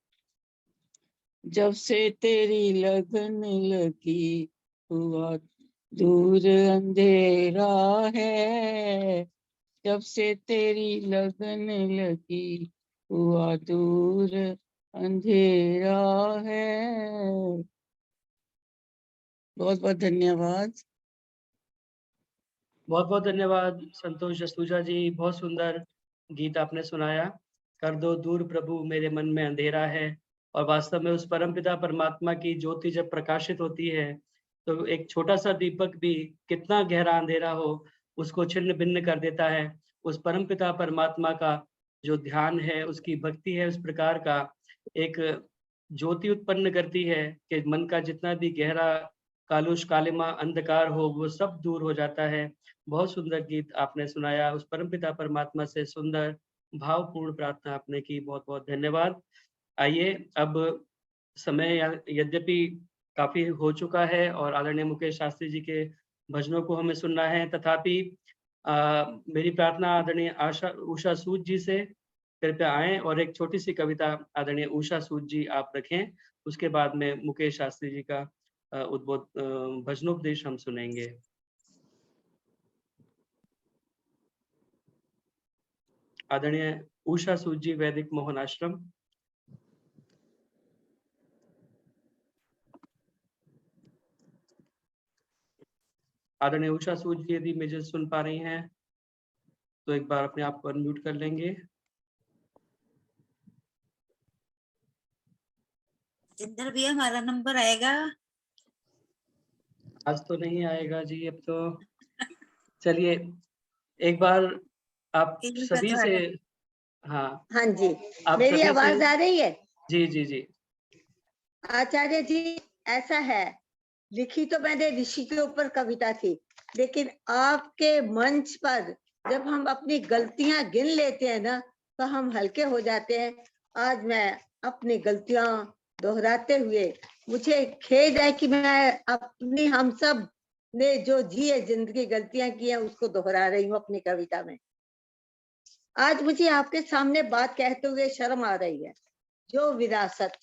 I: जब से तेरी लगन लगी हुआ दूर अंधेरा है, जब से तेरी लगन लगी हुआ दूर अंधेरा है। बहुत बहुत धन्यवाद।
A: बहुत बहुत धन्यवाद संतोष जसूजा जी, बहुत सुंदर गीत आपने सुनाया। कर दो दूर प्रभु मेरे मन में अंधेरा है। और वास्तव में उस परमपिता परमात्मा की ज्योति जब प्रकाशित होती है तो एक छोटा सा दीपक भी कितना गहरा अंधेरा हो उसको छिन्न भिन्न कर देता है। उस परमपिता परमात्मा का जो ध्यान है, उसकी भक्ति है, उस प्रकार का एक ज्योति उत्पन्न करती है कि मन का जितना भी गहरा कालुष कालिमा अंधकार हो वो सब दूर हो जाता है। बहुत सुंदर गीत आपने सुनाया। उस परमपिता परमात्मा से सुंदर भावपूर्ण प्रार्थना आपने की। बहुत बहुत धन्यवाद। आइए अब समय यद्यपि काफी हो चुका है और आदरणीय मुकेश शास्त्री जी के भजनों को हमें सुनना है, तथापि मेरी प्रार्थना आदरणीय उषा सूद जी से कृपया आएं और एक छोटी सी कविता आदरणीय उषा सूद जी आप रखें। उसके बाद में मुकेश शास्त्री जी का उद्बोध भजनोपदेश हम सुनेंगे। आदरणीय उषा सूद जी, वैदिक मोहन आश्रम। आदरणीय उषा सूद जी यदि मुझे सुन पा रही हैं तो एक बार अपने आप को अनम्यूट कर लेंगे।
J: जिंदर भैया हमारा नंबर आएगा?
A: आज तो नहीं आएगा जी, अब तो चलिए एक बार आप सभी से, हाँ
K: हाँ जी,
A: आप
K: मेरी
A: सभी
K: आवाज
A: से,
K: आ रही है?
A: जी जी जी।
K: आचार्य जी, ऐसा है, लिखी तो मैंने ऋषि के ऊपर कविता थी, लेकिन आपके मंच पर जब हम अपनी गलतियां गिन लेते हैं ना तो हम हल्के हो जाते हैं। आज मैं अपनी गलतियां दोहराते हुए, मुझे खेद है कि मैं अपनी, हम सब ने जो जी है जिंदगी गलतियां की है उसको दोहरा रही हूँ अपनी कविता में। आज मुझे आपके सामने बात कहते हुए शर्म आ रही है। जो विरासत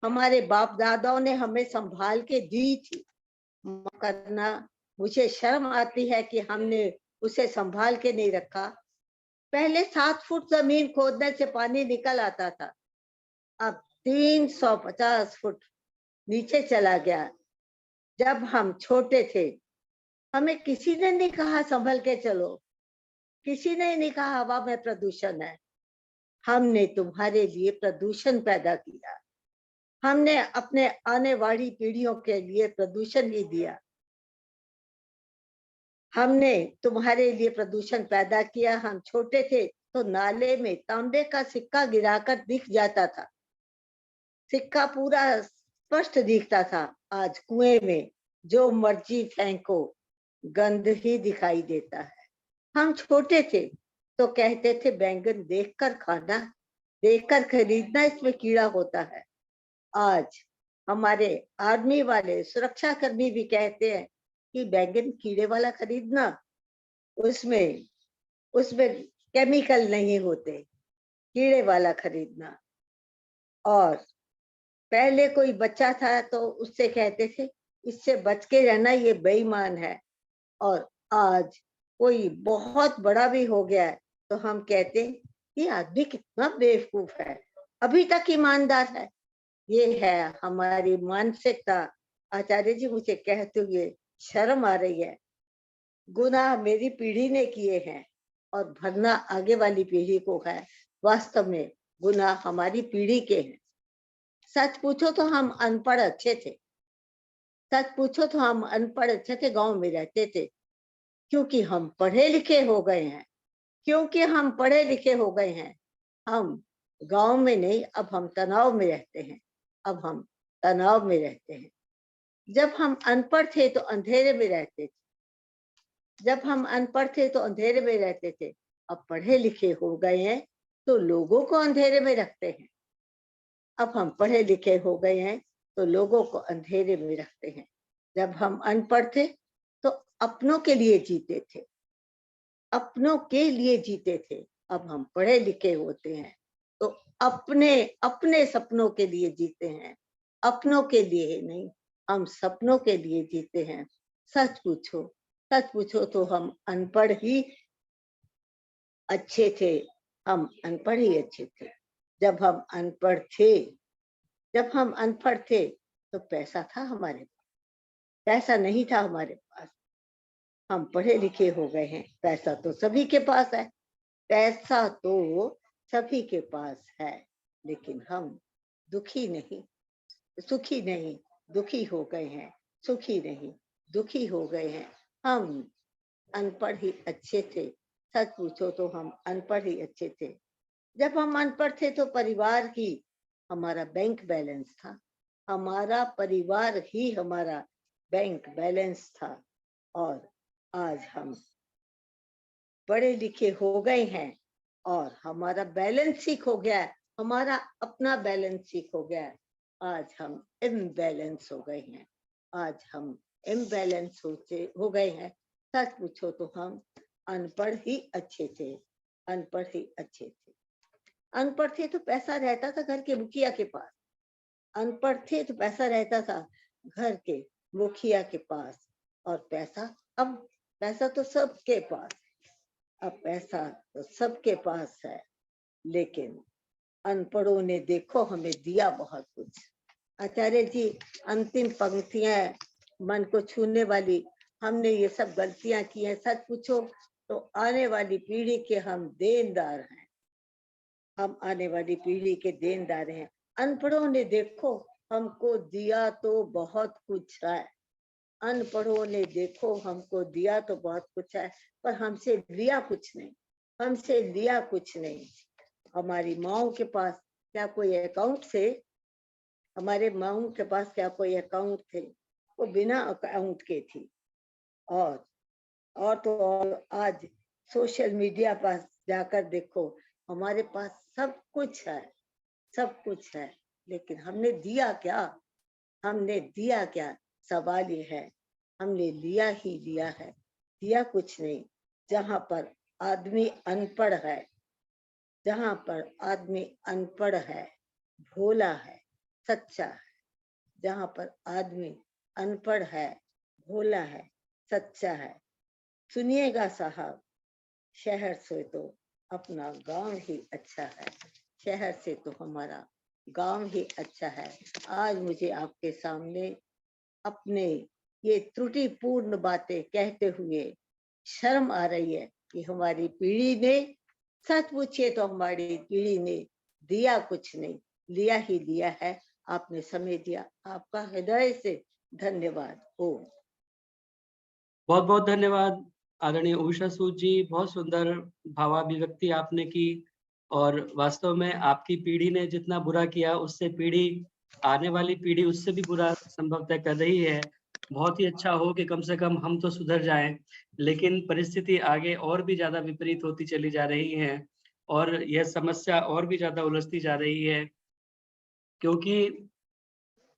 K: हमारे बाप दादाओं ने हमें संभाल के दी थी, करना मुझे शर्म आती है कि हमने उसे संभाल के नहीं रखा। पहले 7 फुट जमीन खोदने से पानी निकल आता था, अब 350 फुट नीचे चला गया। जब हम छोटे थे हमें किसी ने नहीं कहा संभल के चलो, किसी ने नहीं कहा हवा में प्रदूषण है। हमने तुम्हारे लिए प्रदूषण पैदा किया, हमने अपने आने वाली पीढ़ियों के लिए प्रदूषण ही दिया। हमने तुम्हारे लिए प्रदूषण पैदा किया। हम छोटे थे तो नाले में तांबे का सिक्का गिराकर दिख जाता था, सिक्का पूरा स्पष्ट दिखता था। आज कुएं में जो मर्जी फेंको गंद ही दिखाई देता है। हम छोटे थे तो कहते थे बैंगन देखकर खाना, देखकर खरीदना, इसमें कीड़ा होता है। आज हमारे आर्मी वाले सुरक्षा कर्मी भी कहते हैं कि बैंगन कीड़े वाला खरीदना, उसमें केमिकल नहीं होते, कीड़े वाला खरीदना। और पहले कोई बच्चा था तो उससे कहते थे इससे बच के रहना, ये बेईमान है। और आज कोई बहुत बड़ा भी हो गया है तो हम कहते हैं ये आदमी कितना बेवकूफ है, अभी तक ईमानदार है। ये है हमारी मानसिकता। आचार्य जी, मुझे कहते हुए शर्म आ रही है। गुनाह मेरी पीढ़ी ने किए हैं और भरना आगे वाली पीढ़ी को है। वास्तव में गुनाह हमारी पीढ़ी के हैं। सच पूछो तो हम अनपढ़ अच्छे थे, सच पूछो तो हम अनपढ़ अच्छे थे, गांव में रहते थे। क्योंकि हम पढ़े लिखे हो गए हैं, क्योंकि हम पढ़े लिखे हो गए हैं, हम गांव में नहीं, अब हम तनाव में रहते हैं, अब हम तनाव में रहते हैं। जब हम अनपढ़ थे तो अंधेरे में रहते थे, जब हम अनपढ़ थे तो अंधेरे में रहते थे। अब पढ़े लिखे हो गए हैं तो लोगों को अंधेरे में रखते हैं। अब हम पढ़े लिखे हो गए हैं तो लोगों को अंधेरे में रखते हैं। जब हम अनपढ़ थे तो अपनों के लिए जीते थे, अपनों के लिए जीते थे। अब हम पढ़े लिखे होते हैं तो अपने अपने सपनों के लिए जीते हैं, अपनों के लिए नहीं, हम सपनों के लिए जीते हैं। सच पूछो तो हम अनपढ़ ही अच्छे थे, हम अनपढ़ ही अच्छे थे। जब हम अनपढ़ थे तो पैसा था हमारे पास, पैसा नहीं था हमारे पास। हम पढ़े लिखे हो गए हैं, पैसा तो सभी के पास है, पैसा तो सभी के पास है, लेकिन हम दुखी नहीं, सुखी नहीं, दुखी हो गए हैं, सुखी नहीं, दुखी हो गए हैं। हम अनपढ़ ही अच्छे थे। सच पूछो तो हम अनपढ़ ही अच्छे थे। जब हम अनपढ़ थे तो परिवार ही हमारा बैंक बैलेंस था, हमारा परिवार ही हमारा बैंक बैलेंस था। और आज हम पढ़े लिखे हो गए हैं और हमारा बैलेंस शीट हो गया है, हमारा अपना बैलेंस शीट हो गया है। आज हम इम्बैलेंस हो गए हैं, आज हम इम्बैलेंस हो गए हैं। सच पूछो तो हम अनपढ़ ही अच्छे थे, अनपढ़ ही अच्छे थे। अनपढ़ थे तो पैसा रहता था घर के मुखिया के पास, अनपढ़ थे तो पैसा रहता था घर के मुखिया के पास। और अब पैसा तो सबके पास, अब पैसा तो सबके पास है, लेकिन अनपढ़ों ने देखो हमें दिया बहुत कुछ। आचार्य जी, अंतिम पंक्तियां मन को छूने वाली, हमने ये सब गलतियां की हैं। सच पूछो तो आने वाली पीढ़ी के हम देनदार हैं, हम आने वाली पीढ़ी के देनदार हैं। अनपढ़ों ने देखो हमको दिया तो बहुत कुछ है, अनपढ़ों ने देखो हमको दिया तो बहुत कुछ है, पर हमसे लिया कुछ नहीं, हमसे लिया कुछ नहीं। हमारी माओ के पास क्या कोई अकाउंट थे? हमारे माओ के पास क्या कोई अकाउंट थे? वो बिना अकाउंट के थी। और तो और आज सोशल मीडिया पर जाकर देखो, हमारे पास सब कुछ है, सब कुछ है, लेकिन हमने दिया क्या? हमने दिया क्या? सवाल ये है, हमने लिया ही लिया है, दिया कुछ नहीं। जहां पर आदमी अनपढ़ है, जहां पर आदमी अनपढ़ है, भोला है, सच्चा है, जहां पर आदमी अनपढ़ है, भोला है, सच्चा है। सुनिएगा साहब, शहर से तो अपना गांव ही अच्छा है, शहर से तो हमारा गांव ही अच्छा है। आज मुझे आपके सामने अपने ये त्रुटिपूर्ण बातें कहते हुए शर्म आ रही है कि हमारी पीढ़ी ने, सच पूछिए तो हमारी पीढ़ी ने दिया कुछ नहीं, लिया ही लिया है। आपने समय दिया, आपका हृदय से धन्यवाद। ओम।
A: बहुत बहुत धन्यवाद आदरणीय उषा सूद जी, बहुत सुंदर भावाभिव्यक्ति आपने की। और वास्तव में आपकी पीढ़ी ने जितना बुरा किया, उससे पीढ़ी, आने वाली पीढ़ी उससे भी बुरा संभवतः कर रही है। बहुत ही अच्छा हो कि कम से कम हम तो सुधर जाएं, लेकिन परिस्थिति आगे और भी ज्यादा विपरीत होती चली जा रही है और यह समस्या और भी ज्यादा उलझती जा रही है। क्योंकि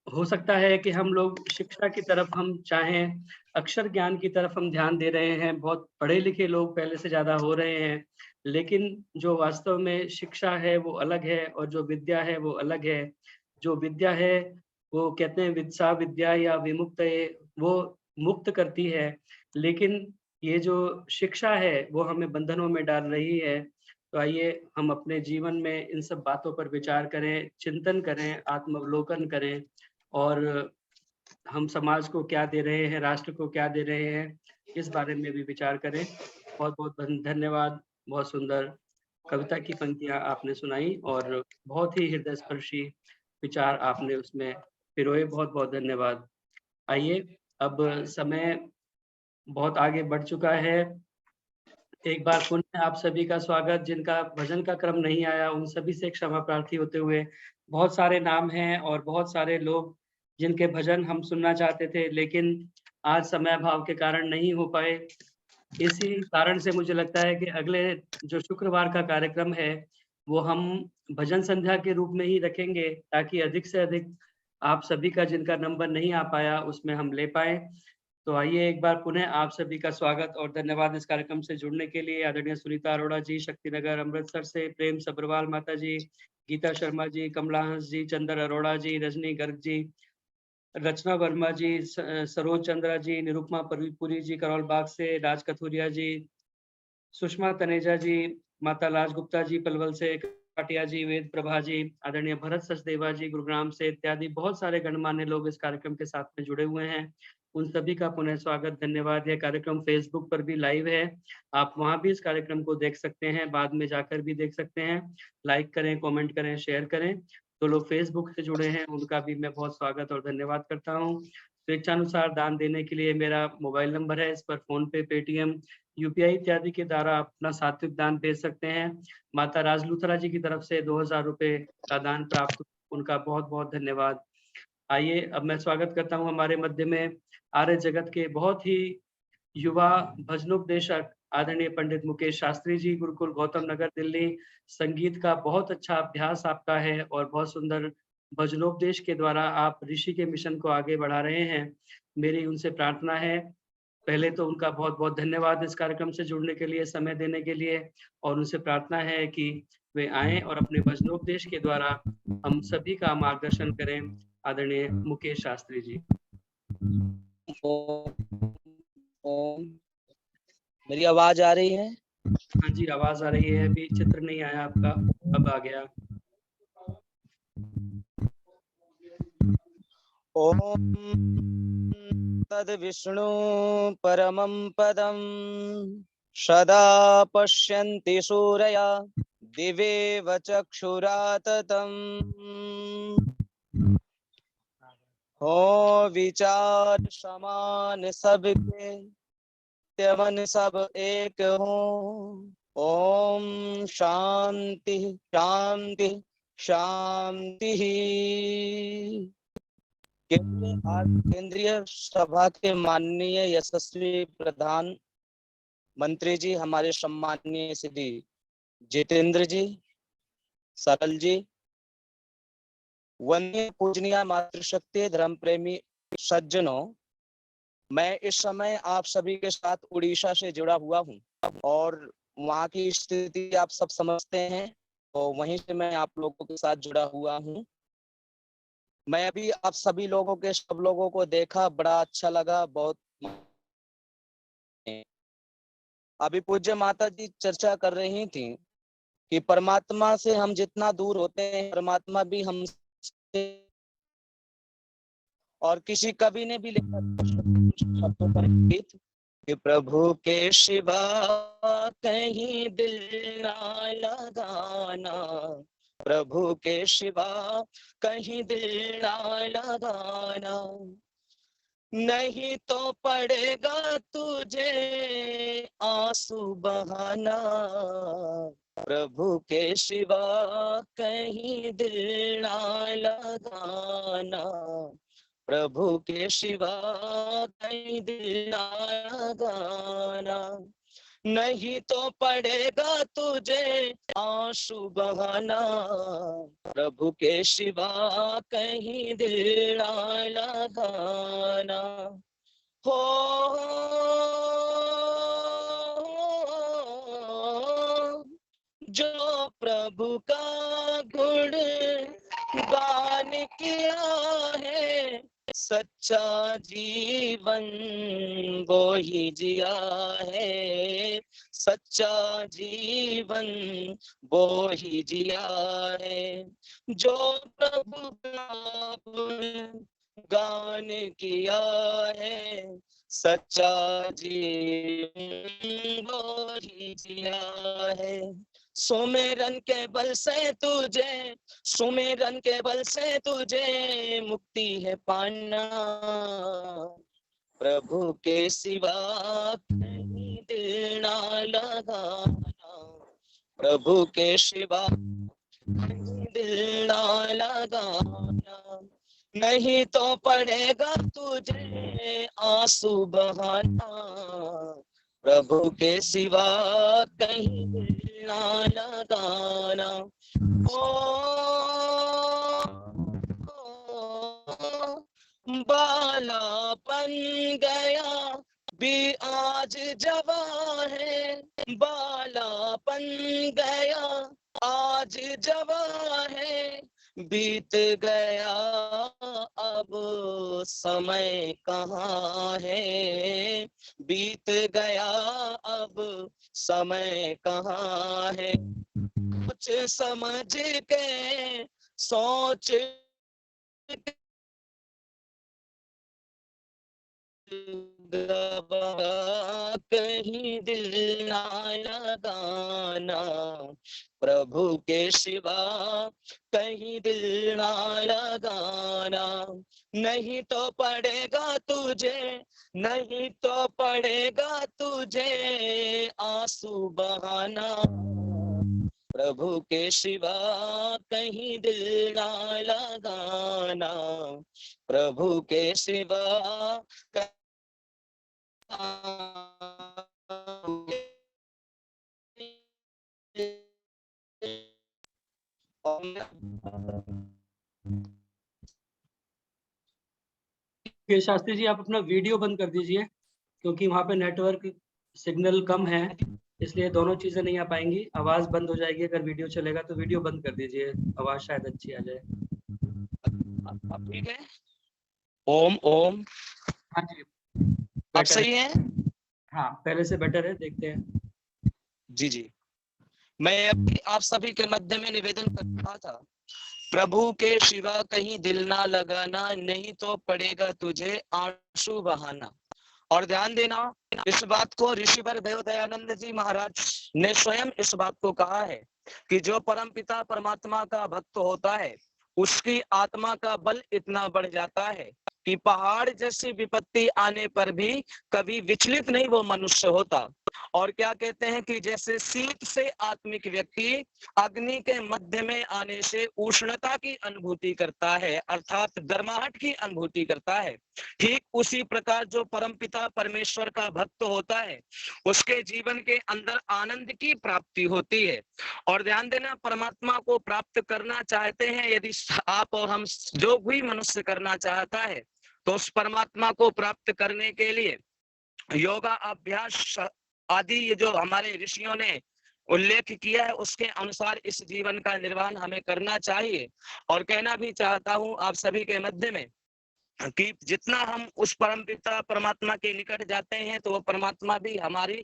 A: हो सकता है कि हम लोग शिक्षा की तरफ हम चाहें, अक्षर ज्ञान की तरफ हम ध्यान दे रहे हैं, बहुत पढ़े लिखे लोग पहले से ज्यादा हो रहे हैं, लेकिन जो वास्तव में शिक्षा है वो अलग है और जो विद्या है वो अलग है। जो विद्या है वो कहते हैं विद्या विद्या या विमुक्त, वो मुक्त करती है, लेकिन ये जो शिक्षा है वो हमें बंधनों में डाल रही है। तो आइए हम अपने जीवन में इन सब बातों पर विचार करें, चिंतन करें, आत्मावलोकन करें और हम समाज को क्या दे रहे हैं, राष्ट्र को क्या दे रहे हैं, इस बारे में भी विचार करें। बहुत बहुत धन्यवाद। बहुत सुंदर कविता की पंक्तियां आपने सुनाई और बहुत ही हृदय स्पर्शी विचार आपने उसमें पिरोए। बहुत बहुत धन्यवाद। आइए, अब समय बहुत आगे बढ़ चुका है। एक बार पुनः आप सभी का स्वागत। जिनका भजन का क्रम नहीं आया उन सभी से क्षमा प्रार्थी होते हुए, बहुत सारे नाम हैं और बहुत सारे लोग जिनके भजन हम सुनना चाहते थे, लेकिन आज समय अभाव के कारण नहीं हो पाए। इसी कारण से मुझे लगता है कि अगले जो शुक्रवार का कार्यक्रम है वो हम भजन संध्या के रूप में ही रखेंगे, ताकि अधिक से अधिक आप सभी का जिनका नंबर नहीं आ पाया उसमें हम ले पाए। तो आइए एक बार पुनः आप सभी का स्वागत और धन्यवाद इस कार्यक्रम से जुड़ने के लिए। आदरणीय सुनीता अरोड़ा जी शक्तिनगर अमृतसर से, प्रेम सब्रवाल माता जी, गीता शर्मा जी, कमला हंस जी, चंदर अरोड़ा जी, रजनी गर्ग जी, रचना वर्मा जी, सरोज चंद्रा जी, निरुपमा पुरी जी करौल बाग से, राज कथुरिया जी, सुषमा तनेजा जी, माता लाज गुप्ता जी पलवल से, काटिया जी, वेद प्रभा जी, आदरणीय भरत सचदेवा जी गुरुग्राम से, इत्यादि बहुत सारे गणमान्य लोग इस कार्यक्रम के साथ में जुड़े हुए हैं। उन सभी का पुनः स्वागत, धन्यवाद। यह कार्यक्रम फेसबुक पर भी लाइव है, आप वहां भी इस कार्यक्रम को देख सकते हैं, बाद में जाकर भी देख सकते हैं। लाइक करें, कमेंट करें, शेयर करें। तो लोग फेसबुक से जुड़े हैं उनका भी मैं बहुत स्वागत और धन्यवाद करता हूँ। स्वेच्छानुसार दान देने के लिए मेरा मोबाइल नंबर है, इस पर फोन पे, पेटीएम, यूपीआई इत्यादि के द्वारा अपना सात्विक दान भेज सकते हैं। माता राज लूथरा जी की तरफ से 2000 रुपए का दान प्राप्त, उनका बहुत बहुत धन्यवाद। आइए अब मैं स्वागत करता हूं हमारे मध्य में आर्य जगत के बहुत ही युवा भजनोपदेशक आदरणीय पंडित मुकेश शास्त्री जी, गुरुकुल गौतम नगर दिल्ली। संगीत का बहुत अच्छा अभ्यास आपका है और बहुत सुंदर भजनोपदेश के द्वारा आप ऋषि के मिशन को आगे बढ़ा रहे हैं। मेरी उनसे प्रार्थना है, पहले तो उनका बहुत बहुत धन्यवाद इस कार्यक्रम से जुड़ने के लिए, समय देने के लिए, और उनसे प्रार्थना है कि वे आएं और अपने भजनोपदेश के द्वारा हम सभी का मार्गदर्शन करें। आदरणीय मुकेश शास्त्री जी।
L: ओम। मेरी आवाज आ रही है?
A: हाँ जी, आवाज आ रही है। अभी चित्र नहीं आया आपका, अब आ गया।
L: ओम तद विष्णु परमं पदं सदा पश्यन्ति सूरया दिवेव चक्षुराततम्। हो विचार समान सबके, मन सब एक हो। ओम शांति शांति शांति। केंद्रीय सभा के माननीय यशस्वी प्रधान मंत्री जी, हमारे सम्माननीय श्री जितेंद्र जी, सरल जी, वंदनीय पूजनीय मातृशक्ति धर्म प्रेमी सज्जनों, मैं इस समय आप सभी के साथ उड़ीसा से जुड़ा हुआ हूं और वहां की स्थिति आप सब समझते हैं, तो वहीं से मैं आप लोगों के साथ जुड़ा हुआ हूं। मैं अभी आप सभी लोगों के सब लोगों को देखा, बड़ा अच्छा लगा, बहुत अभी पूज्य माता जी चर्चा कर रही थी कि परमात्मा से हम जितना दूर होते हैं परमात्मा भी हमसे, और किसी कवि ने भी लिखा शब्दों पर गीत कि प्रभु के सिवा कहीं दिल ना लगाना, प्रभु के सिवा कहीं दिल ना लगाना, नहीं तो पड़ेगा तुझे आंसू बहाना, प्रभु के सिवा कहीं दिल ना लगाना, प्रभु के सिवा कहीं दिल ना लगाना, नहीं तो पड़ेगा तुझे आंसू बहाना, प्रभु के सिवा कहीं दिल ना लगाना। हो जो प्रभु का गुण गान किया है, सच्चा जीवन वो ही जिया है, सच्चा जीवन वो ही जिया है, जो प्रभु का गुण गान किया है, सच्चा जीवन वो ही जिया है। सुमिरन के बल से तुझे, सुमिरन के बल से तुझे मुक्ति है पाना, प्रभु के सिवा कहीं दिल ना लगाना, प्रभु के सिवा कहीं दिल ना लगाना, नहीं तो पड़ेगा तुझे आंसू बहाना, प्रभु के सिवा कहीं दिल ना लगाना। बालापन गया भी आज जवा है, बालापन गया आज जवा है, बीत गया अब समय कहाँ है, बीत गया अब समय कहाँ है, कुछ समझ के सोच कहीं दिल ना लगाना, प्रभु के सिवा कहीं दिल ना लगाना, नहीं तो पड़ेगा तुझे, नहीं तो पड़ेगा तुझे आंसू बहाना, प्रभु के सिवा कहीं दिल ना लगाना, प्रभु के सिवा
A: शास्त्री जी आप अपना वीडियो बंद कर दीजिए क्योंकि वहाँ पे नेटवर्क सिग्नल कम है, इसलिए दोनों चीजें नहीं आ पाएंगी, आवाज बंद हो जाएगी। अगर वीडियो चलेगा तो वीडियो बंद कर दीजिए, आवाज शायद अच्छी आ जाए।
L: ठीक है। ओम ओम।
A: हाँ जी
L: अब सही है?
A: हाँ पहले से बेटर है, देखते हैं।
L: जी जी, मैं आप सभी के मध्य में निवेदन कर रहा था, प्रभु के सिवा कहीं दिल ना लगाना, नहीं तो पड़ेगा तुझे आंसू बहाना। और ध्यान देना, इस बात को ऋषिवर देवदयानंद जी महाराज ने स्वयं इस बात को कहा है कि जो परमपिता परमात्मा का भक्त होता है उसकी आत्मा का बल इतना बढ़ जाता है कि पहाड़ जैसी विपत्ति आने पर भी कभी विचलित नहीं वो मनुष्य होता। और क्या कहते हैं कि जैसे शीत से आत्मिक व्यक्ति अग्नि के मध्य में आने से उष्णता की अनुभूति करता है, अर्थात गर्माहट की अनुभूति करता है, ठीक उसी प्रकार जो परमपिता परमेश्वर का भक्त होता है उसके जीवन के अंदर आनंद की प्राप्ति होती है। और ध्यान देना, परमात्मा को प्राप्त करना चाहते हैं यदि आप और हम, जो भी मनुष्य करना चाहता है, तो उस परमात्मा को प्राप्त करने के लिए योगा अभ्यास आदि ये जो हमारे ऋषियों ने उल्लेख किया है उसके अनुसार इस जीवन का निर्वाह हमें करना चाहिए। और कहना भी चाहता हूं आप सभी के मध्य में कि जितना हम उस परमपिता परमात्मा के निकट जाते हैं तो वो परमात्मा भी हमें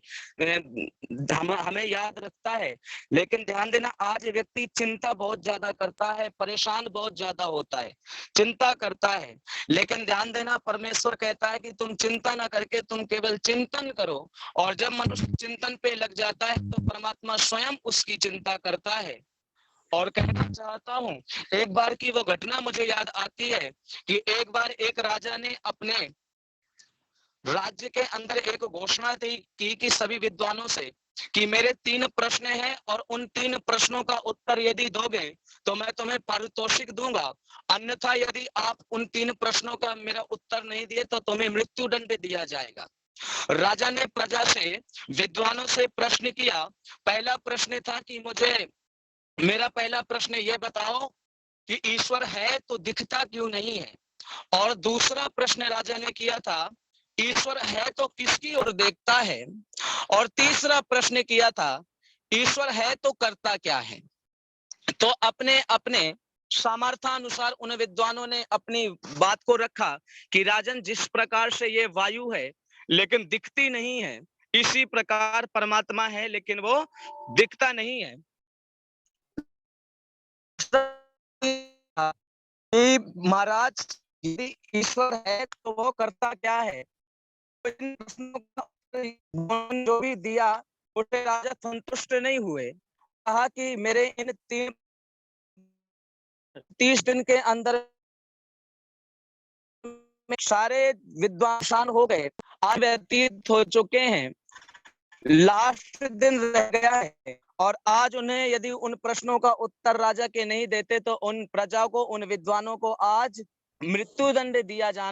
L: याद रखता है। लेकिन ध्यान देना, आज व्यक्ति चिंता बहुत ज्यादा करता है, परेशान बहुत ज्यादा होता है, चिंता करता है। लेकिन ध्यान देना, परमेश्वर कहता है कि तुम चिंता ना करके तुम केवल चिंतन करो, और जब मनुष्य चिंतन पे लग जाता है तो परमात्मा स्वयं उसकी चिंता करता है। और कहना चाहता हूं, एक बार की वो घटना मुझे याद आती है कि एक बार एक राजा ने अपने राज्य के अंदर एक घोषणा की कि सभी विद्वानों से कि मेरे 3 प्रश्न हैं और उन 3 प्रश्नों का उत्तर यदि दोगे तो मैं तुम्हें पारितोषिक दूंगा, अन्यथा यदि आप उन 3 प्रश्नों का मेरा उत्तर नहीं दिए तो तुम्हें मृत्यु दंड दिया जाएगा। राजा ने प्रजा से, विद्वानों से प्रश्न किया। पहला प्रश्न था कि मेरा पहला प्रश्न ये बताओ कि ईश्वर है तो दिखता क्यों नहीं है। और दूसरा प्रश्न राजा ने किया था, ईश्वर है तो किसकी ओर देखता है। और तीसरा प्रश्न किया था, ईश्वर है तो करता क्या है। तो अपने अपने सामर्थ्यानुसार उन विद्वानों ने अपनी बात को रखा कि राजन, जिस प्रकार से ये वायु है लेकिन दिखती नहीं है, इसी प्रकार परमात्मा है लेकिन वो दिखता नहीं है। महाराज, यदि ईश्वर है तो वो करता क्या है। इन प्रश्नों का जो भी दिया उसे राजा संतुष्ट नहीं हुए। कहा कि मेरे इन 30 दिन के अंदर में सारे विद्वान हो गए, आज व्यतीत हो चुके हैं, लास्ट दिन रह गया है, और आज उन्हें यदि उन प्रश्नों का उत्तर राजा के नहीं देते तो उन प्रजा को, उन विद्वानों को आज मृत्यु दंड दिया जा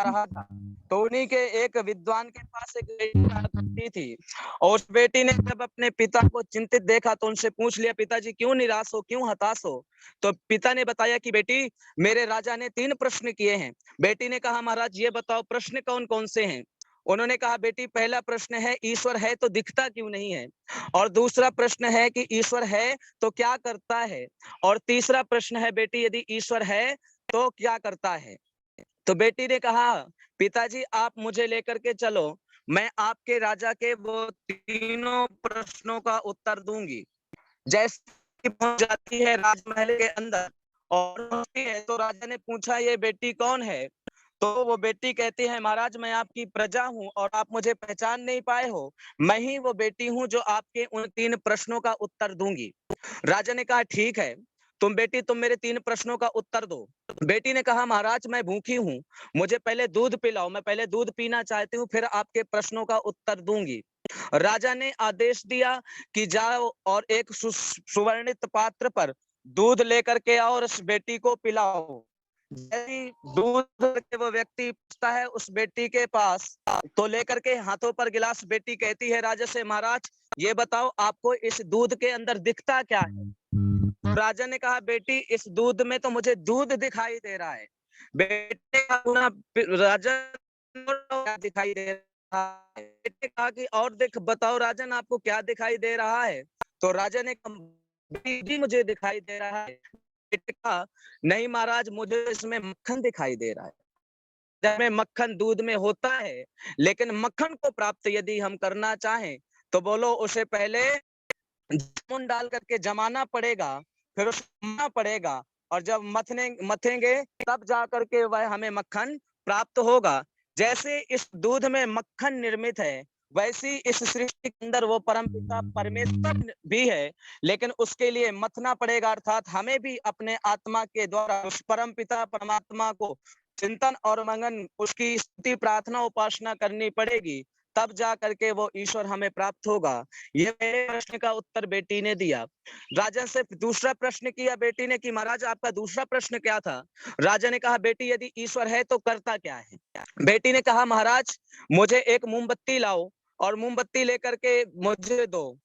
L: रहा था। तो उन्हीं के एक विद्वान के पास एक बेटी थी, और उस बेटी ने जब अपने पिता को चिंतित देखा तो उनसे पूछ लिया, पिताजी क्यों निराश हो, क्यों हताश हो। तो पिता ने बताया कि बेटी, मेरे राजा ने 3 प्रश्न किए हैं। बेटी ने कहा, महाराज ये बताओ प्रश्न कौन कौन से हैं। उन्होंने कहा, बेटी पहला प्रश्न है, ईश्वर है तो दिखता क्यों नहीं है। और दूसरा प्रश्न है कि ईश्वर है तो क्या करता है। और तीसरा प्रश्न है, बेटी यदि ईश्वर है तो क्या करता है। तो बेटी ने कहा, पिताजी आप मुझे लेकर के चलो, मैं आपके राजा के वो तीनों प्रश्नों का उत्तर दूंगी। जैसे पहुंच जाती है राजमहल के अंदर और तो राजा ने पूछा, ये बेटी कौन है। तो वो बेटी कहती है, महाराज मैं आपकी प्रजा हूँ और आप मुझे पहचान नहीं पाए हो, मैं ही वो बेटी हूँ जो आपके उन 3 प्रश्नों का उत्तर दूंगी। राजा ने कहा, ठीक है, तुम मेरे 3 प्रश्नों का उत्तर दो। बेटी ने कहा, महाराज मैं भूखी हूँ, मुझे पहले दूध पिलाओ, मैं पहले दूध पीना चाहती हूँ, फिर आपके प्रश्नों का उत्तर दूंगी। राजा ने आदेश दिया कि जाओ और एक सुवर्णित पात्र पर दूध लेकर के आओ और उस बेटी को पिलाओ। दूध के वो व्यक्ति पूछता है उस बेटी के पास, तो लेकर के हाथों पर गिलास बेटी कहती है राजा से, महाराज ये बताओ आपको इस दूध के अंदर दिखता क्या है। तो राजा ने कहा, बेटी इस दूध में तो मुझे दूध दिखाई दे रहा है। बेटे का राजा क्या दिखाई दे रहा है। बेटे कहा कि और बताओ राजन आपको क्या दिखाई दे रहा है। तो राजा ने कहा, मुझे दिखाई दे रहा है। बेटे कहा, नहीं महाराज मुझे इसमें मक्खन दिखाई दे रहा है। में मक्खन दूध में होता है, लेकिन मक्खन को प्राप्त यदि हम करना चाहें तो बोलो उसे पहले जामुन डाल करके जमाना पड़ेगा, फिर उसे पड़ेगा, और जब मथेंगे तब जा करके वह हमें मक्खन प्राप्त होगा। जैसे इस दूध में मक्खन निर्मित है, वैसी इस सृष्टि के अंदर वो परमपिता परमेश्वर भी है, लेकिन उसके लिए मथना पड़ेगा, अर्थात हमें भी अपने आत्मा के द्वारा उस परमपिता परमात्मा को चिंतन और मंगन, उसकी स्तुति प्रार्थना उपासना करनी पड़ेगी, तब जा करके वो ईश्वर हमें प्राप्त होगा। ये मेरे प्रश्न का उत्तर बेटी ने दिया। राजा से दूसरा प्रश्न किया बेटी ने कि महाराज आपका दूसरा प्रश्न क्या था। राजा ने कहा, बेटी यदि ईश्वर है तो करता क्या है। बेटी ने कहा, महाराज मुझे एक मोमबत्ती लाओ और मोमबत्ती लेकर के मुझे दो।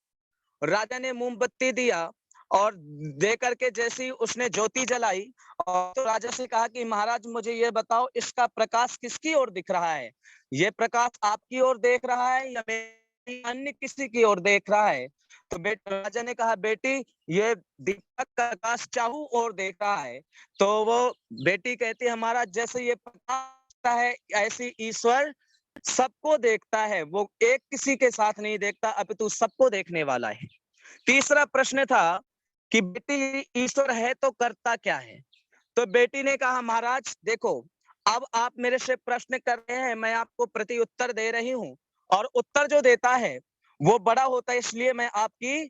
L: राजा ने मोमबत्ती दिया और दे करके जैसी उसने ज्योति जलाई, और तो राजा से कहा कि महाराज मुझे ये बताओ इसका प्रकाश किसकी ओर दिख रहा है, ये प्रकाश आपकी ओर देख रहा है या मेरी अन्य किसी की ओर देख रहा है। तो राजा ने कहा, बेटी ये दीपक का आकाश चाहू और देख रहा है। तो वो बेटी कहती है, हमारा जैसे ये पता है ऐसी ईश्वर सबको देखता है, वो एक किसी के साथ नहीं देखता अपितु सबको देखने वाला है। तीसरा प्रश्न था कि बेटी ईश्वर है तो करता क्या है। तो बेटी ने कहा, महाराज देखो, अब आप मेरे से प्रश्न कर रहे हैं, मैं आपको प्रति उत्तर दे रही हूँ, और उत्तर जो देता है वो बड़ा होता है, इसलिए मैं आपकी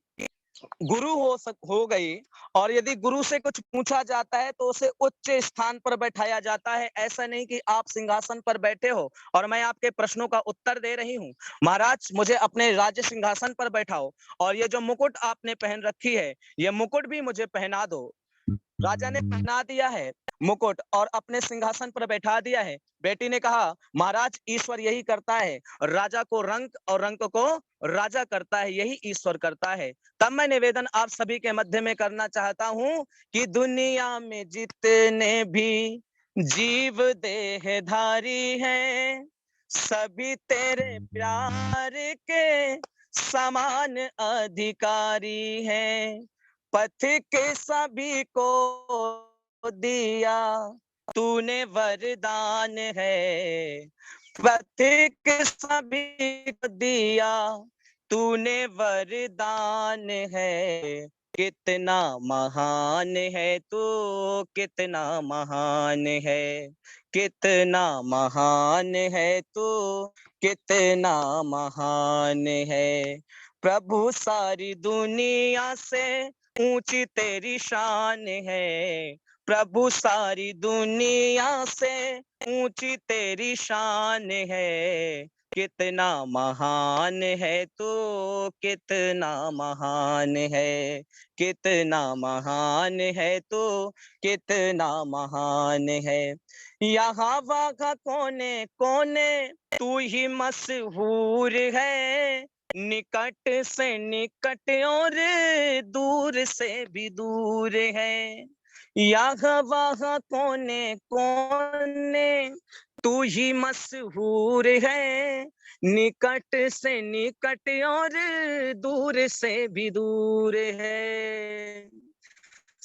L: गुरु हो गई। और यदि गुरु से कुछ पूछा जाता है तो उसे उच्च स्थान पर बैठाया जाता है। ऐसा नहीं कि आप सिंहासन पर बैठे हो और मैं आपके प्रश्नों का उत्तर दे रही हूँ। महाराज मुझे अपने राज्य सिंहासन पर बैठाओ, और ये जो मुकुट आपने पहन रखी है ये मुकुट भी मुझे पहना दो। राजा ने पहना दिया है मुकुट और अपने सिंहासन पर बैठा दिया है। बेटी ने कहा, महाराज ईश्वर यही करता है, राजा को रंक और रंक को राजा करता है, यही ईश्वर करता है। तब मैं निवेदन आप सभी के मध्य में करना चाहता हूं कि दुनिया में जितने भी जीव देहधारी हैं, सभी तेरे प्यार के समान अधिकारी हैं। पथिक सभी को दिया तूने वरदान है, पथिक सभी को दिया तूने वरदान है। कितना महान है तू, कितना महान है, कितना महान है तू, कितना महान है। प्रभु सारी दुनिया से ऊंची तेरी शान है, प्रभु सारी दुनिया से ऊंची तेरी शान है। कितना महान है तू, कितना महान है, कितना महान है तू, कितना महान है। यहाँ वहाँ कोने कोने तू ही मशहूर है, निकट से निकट और दूर से भी दूर है। यहाँ वहाँ कोने कोने तू ही मशहूर है, निकट से निकट और दूर से भी दूर है।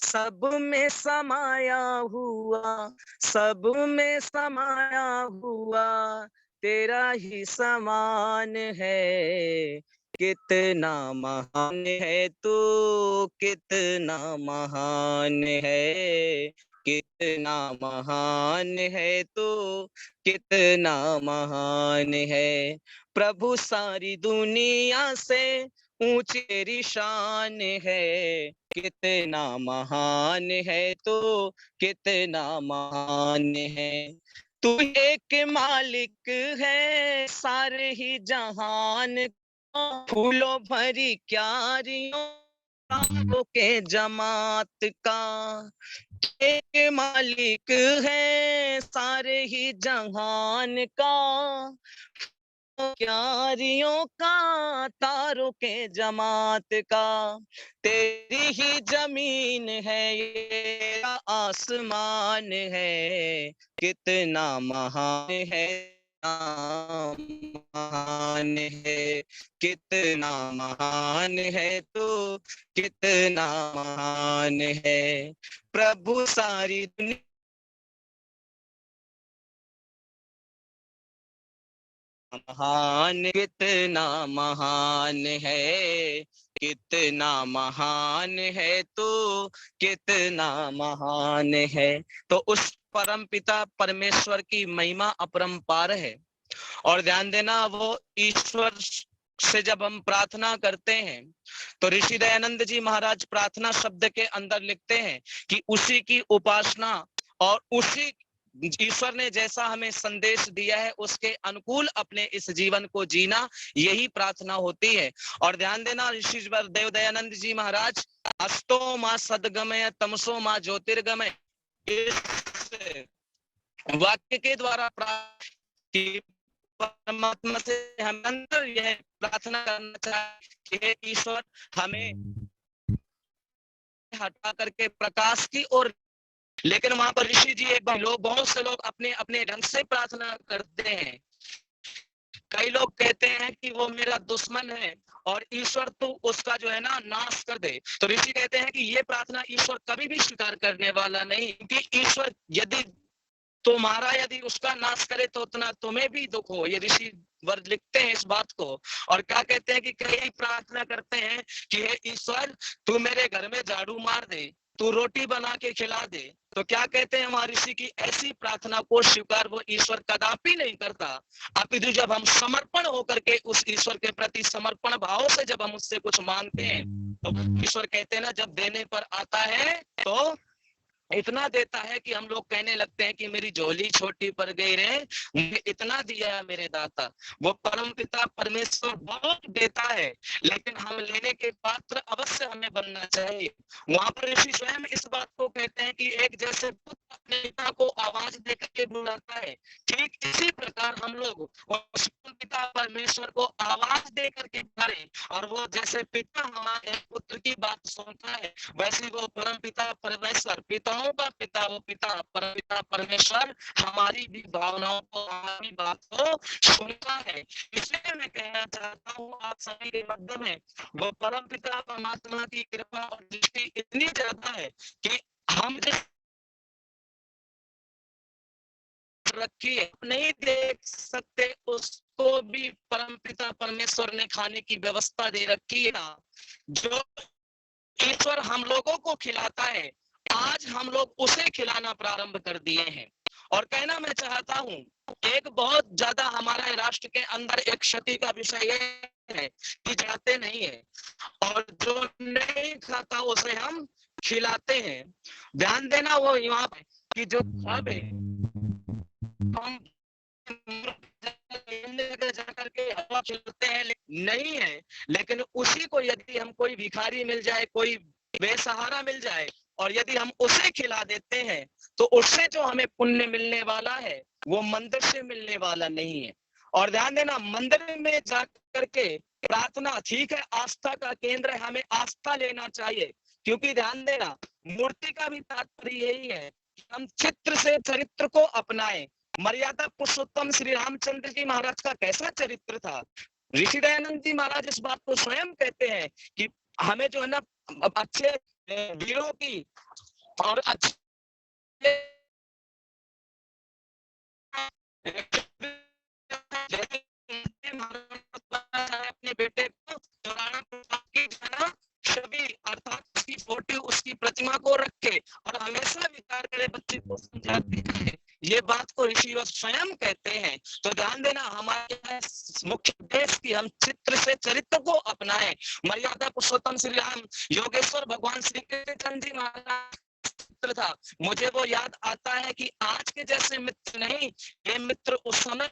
L: सब में समाया हुआ, सब में समाया हुआ तेरा ही समान है। कितना महान है तू, कितना महान है, कितना महान है तू, कितना महान है। प्रभु सारी दुनिया से ऊंची तेरी शान है। कितना महान है तो, कितना महान है। तू एक मालिक है सारे ही जहान, फूलों भरी क्यारियों के जमात का। एक मालिक है सारे ही जहान का, क्यारियों का तारों के जमात का। तेरी ही जमीन है ये आसमान है, कितना महान है, महान है, कितना महान है तो, कितना महान है। प्रभु सारी दुनिया महान, कितना महान है, कितना महान है तो, कितना महान है। तो उस परम पिता परमेश्वर की महिमा अपरंपार है। और ध्यान देना, वो ईश्वर से जब हम प्रार्थना करते हैं तो ऋषि दयानंद जी महाराज प्रार्थना शब्द के अंदर लिखते हैं कि उसी की उपासना और उसी ईश्वर ने जैसा हमें संदेश दिया है उसके अनुकूल अपने इस जीवन को जीना, यही प्रार्थना होती है। और ध्यान देना, ऋषि देव दयानंद जी महाराज अस्तो मां सदगमय तमसो मां ज्योतिर्गमय, इस वाक्य के द्वारा परमात्मा से हम अंदर यह प्रार्थना करना चाहिए कि ईश्वर हमें हटा करके प्रकाश की ओर। लेकिन वहां पर ऋषि जी एक बार बहुत से लोग अपने अपने ढंग से प्रार्थना करते हैं। कई लोग कहते हैं कि वो मेरा दुश्मन है और ईश्वर तो उसका जो है ना नाश कर दे। तो ऋषि कहते हैं कि ये प्रार्थना ईश्वर कभी भी स्वीकार करने वाला नहीं, क्योंकि ईश्वर यदि उसका नाश करे तो उतना तुम्हें भी दुख हो। ये ऋषि वर लिखते हैं इस बात को। और क्या कहते हैं कि कई प्रार्थना करते हैं कि हे ईश्वर तू मेरे घर में झाड़ू मार दे, तू रोटी बना के खिला दे। तो क्या कहते हैं हमारे ऋषि की ऐसी प्रार्थना को स्वीकार वो ईश्वर कदापि नहीं करता। अपितु जब हम समर्पण होकर के उस ईश्वर के प्रति समर्पण भाव से जब हम उससे कुछ मांगते हैं तो ईश्वर कहते हैं ना, जब देने पर आता है तो इतना देता है कि हम लोग कहने लगते हैं कि मेरी झोली छोटी पड़ गई रे, मुझे इतना दिया है मेरे दाता। वो परम पिता परमेश्वर बहुत देता है, लेकिन हम लेने के पात्र अवश्य हमें बनना चाहिए। वहां पर ऋषि स्वयं इस बात को कहते हैं कि एक जैसे पुत्र अपने पिता को आवाज देकर के बुलाता है, ठीक इसी प्रकार हम लोग उस पिता परमेश्वर को आवाज दे करके बुलाएं, और वो जैसे पिता हमारे पुत्र की बात सुनता है, वैसे वो परम पिता परमेश्वर पिताओं का पिता वो पिता परमपिता परमेश्वर हमारी भी भावनाओं को, हमारी बात को सुनता है। इसलिए मैं कहना चाहता हूँ आप सभी के मध्य में वो परम पिता परमात्मा की कृपा और दृष्टि इतनी ज्यादा है कि हम जिस रखी है नहीं देख सकते, उसको भी परमपिता परमेश्वर ने खाने की व्यवस्था दे रखी है ना। जो ईश्वर हम लोगों को खिलाता है, आज हम लोग उसे खिलाना प्रारंभ कर दिए हैं। और कहना मैं चाहता हूँ एक बहुत ज्यादा हमारे राष्ट्र के अंदर एक क्षति का विषय है कि जाते नहीं है, और जो नहीं खाता उसे हम खिलाते हैं। ध्यान देना वो यहाँ पे कि जो सब है हम जाकर के हवा खिलाते हैं नहीं है, लेकिन उसी को यदि हम कोई भिखारी मिल जाए, कोई बेसहारा मिल जाए, और यदि हम उसे खिला देते हैं तो उससे जो हमें पुण्य मिलने वाला है वो मंदिर से मिलने वाला नहीं है। और ध्यान देना, मंदिर में जाकर के प्रार्थना ठीक है, आस्था का केंद्र है, हमें आस्था लेना चाहिए, क्योंकि ध्यान देना मूर्ति का भी तात्पर्य यही है कि हम चित्र से चरित्र को अपनाएं। मर्यादा पुरुषोत्तम श्री रामचंद्र जी महाराज का कैसा चरित्र था। ऋषि दयानंद जी महाराज इस बात को स्वयं कहते हैं कि हमें जो है ना अच्छे वीरों की और अच्छे अपने बेटे को छवि अर्थात उसकी फोटो उसकी प्रतिमा को रखे और हमेशा विचार करे, बच्चे को समझाते हैं। ये बात को ऋषि स्वयं कहते हैं। तो ध्यान देना हमारे मुख्य उद्देश्य की हम चित्र से चरित्र को अपनाएं। मर्यादा पुरुषोत्तम श्री राम योगेश्वर भगवान श्री कृष्ण जी महाराज था। मुझे वो याद आता है कि आज के जैसे मित्र नहीं, ये मित्र उस समय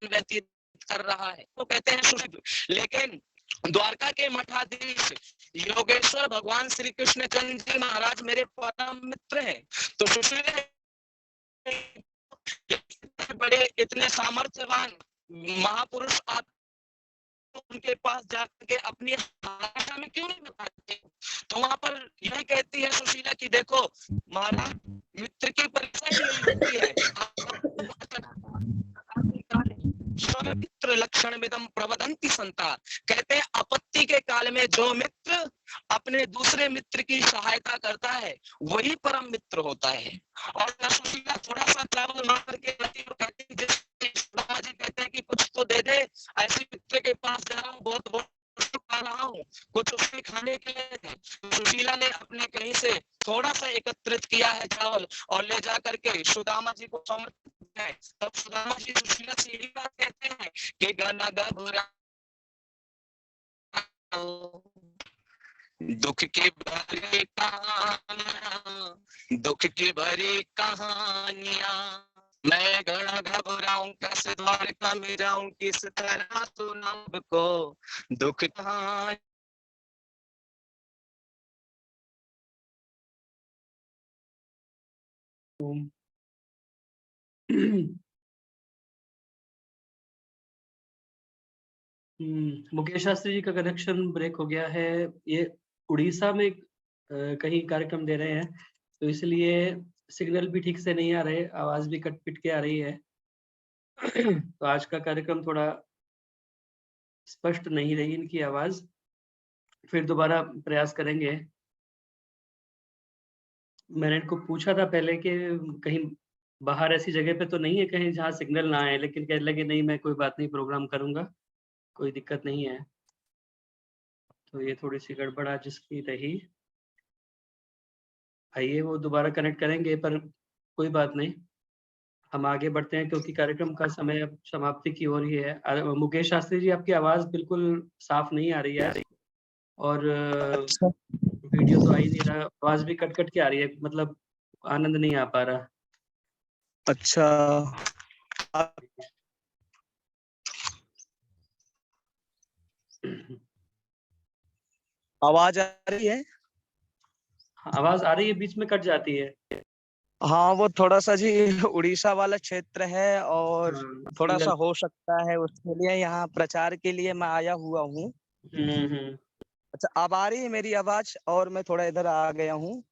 L: व्यतीत कर रहा है, वो कहते हैं सुशील। लेकिन द्वारका के मठाधीश योगेश्वर भगवान श्री कृष्ण चंद्र जी महाराज मेरे परम मित्र हैं। तो सुशील बड़े इतने सामर्थ्यवान महापुरुष आप उनके पास जाकर के अपनी भाषा में क्यों नहीं बताते। तो वहां पर यही कहती है सुशीला कि देखो महाराज मित्र की परीक्षा यही होती है। मित्र लक्षण मिदम प्रवदंती संता, कहते हैं आपत्ति के काल में जो मित्र अपने दूसरे मित्र की सहायता करता है वही परम मित्र होता है। और सुशीला थोड़ा सा चावल मार के कहते हैं कि कुछ तो दे दे, ऐसे मित्र के पास जा रहा हूँ, बहुत बहुत खा रहा हूँ, कुछ उसके खाने के लिए। सुशीला ने अपने कहीं से थोड़ा सा एकत्रित किया है चावल और ले जा करके सुदामा जी को समर्पित है। तब सुदामा जी सुशीला से यही बात कहते हैं कि गाना घबरा दुख की भरी कहानियां, दुख की भरी कहानियां, मैं घड़ा घबराऊं कैसे द्वारका में जाऊं, किस तरह सुनाऊं को दुख कहानी।
A: मुकेश शास्त्री जी का कनेक्शन ब्रेक हो गया है। ये उड़ीसा में कहीं कार्यक्रम दे रहे हैं, तो इसलिए सिग्नल भी ठीक से नहीं आ रहे, आवाज़ भी कट-पिट के आ रही है। तो आज का कार्यक्रम थोड़ा स्पष्ट नहीं रही इनकी आवाज़, फिर दोबारा प्रयास करेंगे। मैंने इनको पूछा था पहले कि कहीं बाहर ऐसी जगह पे तो नहीं है कहीं जहाँ सिग्नल ना आए, लेकिन कहने लगे नहीं मैं कोई बात नहीं प्रोग्राम करूँगा, कोई दिक्कत नहीं है। तो ये थोड़ी-सी गड़बड़ आज जिसकी रही। आइए वो दोबारा कनेक्ट करेंगे पर कोई बात नहीं। हम आगे बढ़ते हैं क्योंकि कार्यक्रम का समय अब समाप्ति की ओर ही है। मुकेश शास्त्री जी आपकी आवाज़ बिल्कुल साफ नहीं आ रही है और
L: अच्छा
A: वीडियो तो आ ही नहीं रहा, आवाज़ भी कट-कट के आ रही है, मतलब आनंद नहीं आ पा रहा।
L: अच्छा आवाज आ रही है?
A: आवाज़ आ रही है, बीच में कट जाती है।
L: हाँ, वो थोड़ा सा जी उड़ीसा वाला क्षेत्र है और
A: हाँ,
L: थोड़ा सा
A: सिग्नल
L: हो सकता है, उसके लिए यहाँ प्रचार के लिए मैं आया हुआ हूँ।
A: हुँ।
L: अच्छा, अब आ रही है मेरी आवाज? और मैं थोड़ा इधर आ गया हूँ।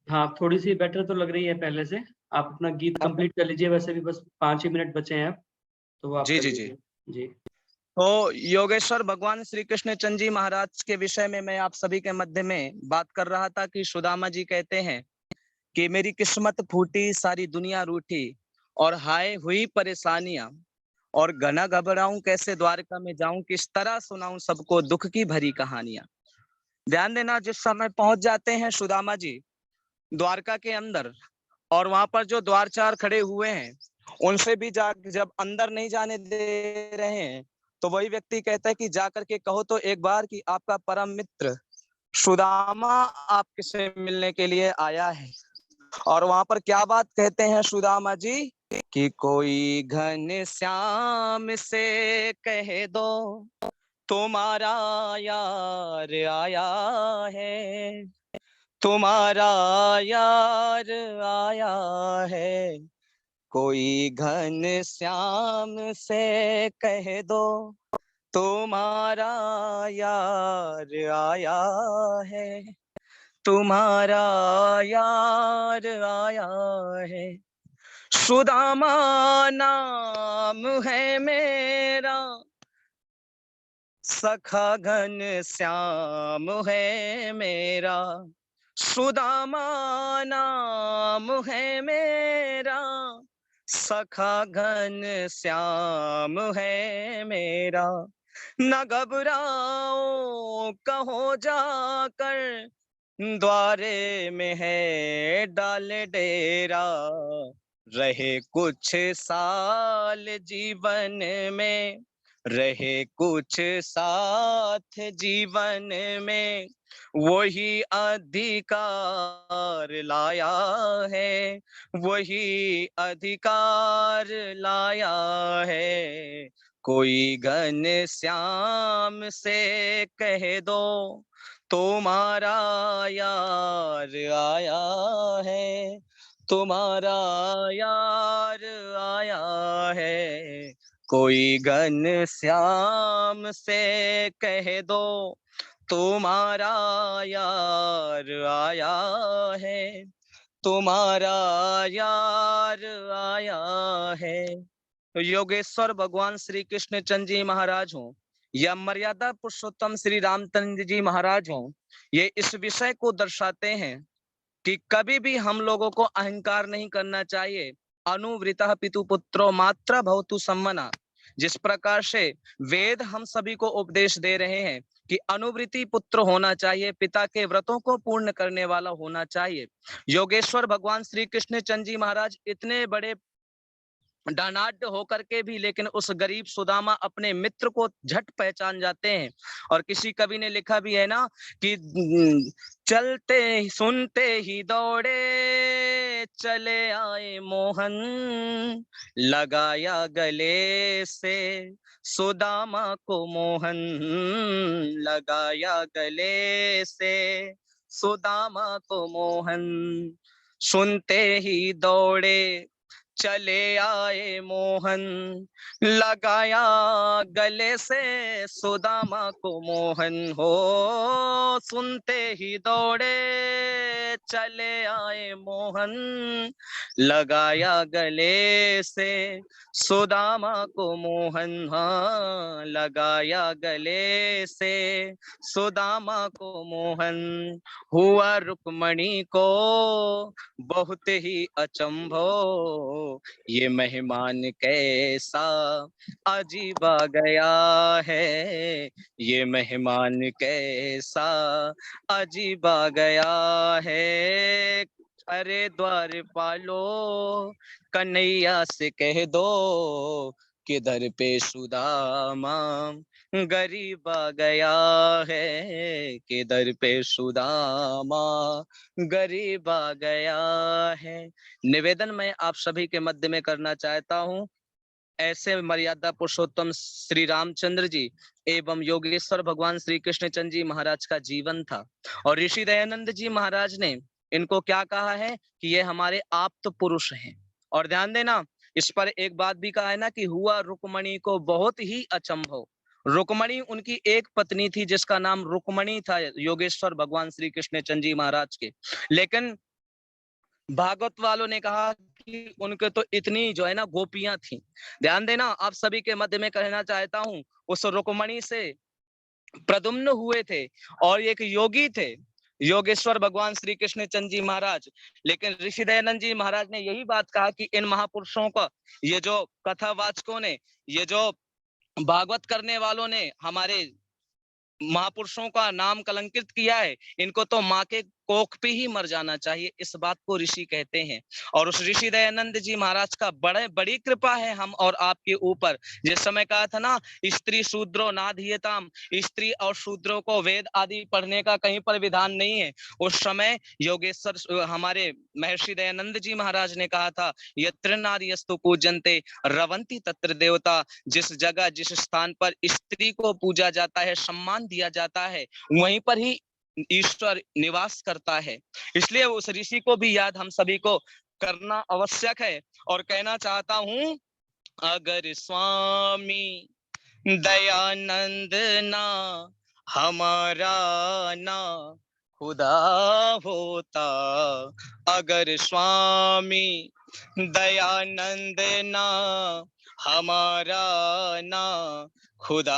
A: हाँ, थोड़ी-सी बेटर तो लग रही है पहले से। आप अपना गीत कंप्लीट कर लीजिए, वैसे भी बस 5 ही मिनट बचे हैं अब, तो वो आप
L: जी
A: कर
L: जी जी।
A: लीजिए। जी।
L: तो योगेश्वर भगवान श्री कृष्ण चंद जी महाराज के विषय में मैं आप सभी के मध्य में बात कर रहा था कि सुदामा जी कहते हैं कि मेरी किस्मत फूटी, सारी दुनिया रूठी और हाय हुई परेशानियां, और घना घबराऊं कैसे द्वारका में जाऊं, किस तरह सुनाऊं सबको दुख की भरी कहानियां। ध्यान देना, जिस समय पहुंच जाते हैं सुदामा जी द्वारका के अंदर, और वहां पर जो द्वारचार खड़े हुए हैं उनसे भी जब अंदर नहीं जाने दे रहे हैं, तो वही व्यक्ति कहता है कि जाकर के कहो तो एक बार कि आपका परम मित्र सुदामा आपसे मिलने के लिए आया है। और वहां पर क्या बात कहते हैं सुदामा जी कि कोई घन श्याम से कह दो तुम्हारा यार आया है, तुम्हारा यार आया है। कोई घन श्याम से कह दो तुम्हारा यार आया है, तुम्हारा यार आया है। सुदामा नाम है मेरा, सखा घन श्याम है मेरा। सुदामा नाम है मेरा, सखा घन श्याम है मेरा। न घबराओ कहो जाकर, द्वारे में है डाल डेरा। रहे कुछ साल जीवन में, रहे कुछ साथ जीवन में, वही अधिकार लाया है, वही अधिकार लाया है। कोई घन श्याम से कह दो तुम्हारा यार आया है, तुम्हारा यार आया है। कोई घन श्याम से कह दो तुम्हारा यार आया है, तुम्हारा यार आया है। तो योगेश्वर भगवान श्री कृष्ण चंद जी महाराज हों या मर्यादा पुरुषोत्तम श्री रामचंद्र जी महाराज हों, ये इस विषय को दर्शाते हैं कि कभी भी हम लोगों को अहंकार नहीं करना चाहिए। अनुवृतः पितु पुत्रो मात्र भवतु सम्मना, जिस प्रकार से वेद हम सभी को उपदेश दे रहे हैं कि अनुवृत्ति पुत्र होना चाहिए, पिता के व्रतों को पूर्ण करने वाला होना चाहिए। योगेश्वर भगवान श्री कृष्ण चंद जी महाराज इतने बड़े डानाढ्य होकर के भी लेकिन उस गरीब सुदामा अपने मित्र को झट पहचान जाते हैं। और किसी कवि ने लिखा भी है ना कि चलते सुनते ही दौड़े चले आए मोहन, लगाया गले से सुदामा को मोहन, लगाया गले से सुदामा को मोहन। सुनते ही दौड़े चले आए मोहन, लगाया गले से सुदामा को मोहन हो, सुनते ही दौड़े चले आए मोहन, लगाया गले से सुदामा को मोहन, हाँ लगाया गले से सुदामा को मोहन। हुआ रुक्मणी को बहुत ही अचंभो, ये मेहमान कैसा अजीबा गया है, ये मेहमान कैसा अजीबा गया है। अरे द्वारपालो कन्हैया से कह दो, किधर पे सुदामा गरीब आ गया है, किधर पे सुदामा गरीब आ गया है। निवेदन मैं आप सभी के मध्य में करना चाहता हूँ, ऐसे मर्यादा पुरुषोत्तम श्री रामचंद्र जी एवं योगेश्वर भगवान श्री कृष्ण चंद्र जी महाराज का जीवन था, और ऋषि दयानंद जी महाराज ने इनको क्या कहा है कि ये हमारे आप्त पुरुष हैं। और ध्यान देना, इस पर एक बात भी कहा है ना कि हुआ रुक्मणी को बहुत ही अचंभव। रुक्मणी उनकी एक पत्नी थी जिसका नाम रुक्मणी था, योगेश्वर भगवान श्री कृष्ण चंद्र जी महाराज के। लेकिन भागवत वालों ने कहा कि उनके तो इतनी जो है ना गोपियां थी। ध्यान देना, आप सभी के मध्य में कहना चाहता हूं, उस रुक्मणी से प्रद्युम्न हुए थे और एक योगी थे, योगेश्वर भगवान श्री कृष्ण चंद्र जी महाराज। लेकिन ऋषि दयानंद जी महाराज ने यही बात कहा कि इन महापुरुषों का, ये जो कथावाचकों ने, ये जो भागवत करने वालों ने हमारे महापुरुषों का नाम कलंकित किया है, इनको तो माँ के कोख पे ही मर जाना चाहिए, इस बात को ऋषि कहते हैं। और उस ऋषि दयानंद जी महाराज का बड़ी कृपा है हम और आपके ऊपर। जिस समय कहा था ना, स्त्री शूद्रो नाधीयताम, स्त्री और शूद्रों को वेद आदि पढ़ने का कहीं पर विधान नहीं है, उस समय योगेश्वर हमारे महर्षि दयानंद जी महाराज ने कहा था, यत्र नार्यस्तु पूजन्ते रवंती तत्र देवता। जिस जगह जिस स्थान पर स्त्री को पूजा जाता है, सम्मान दिया जाता है, वहीं पर ही ईश्वर निवास करता है। इसलिए उस ऋषि को भी याद हम सभी को करना आवश्यक है। और कहना चाहता हूं, अगर स्वामी दयानंद ना हमारा ना खुदा होता, अगर स्वामी दयानंद ना हमारा ना खुदा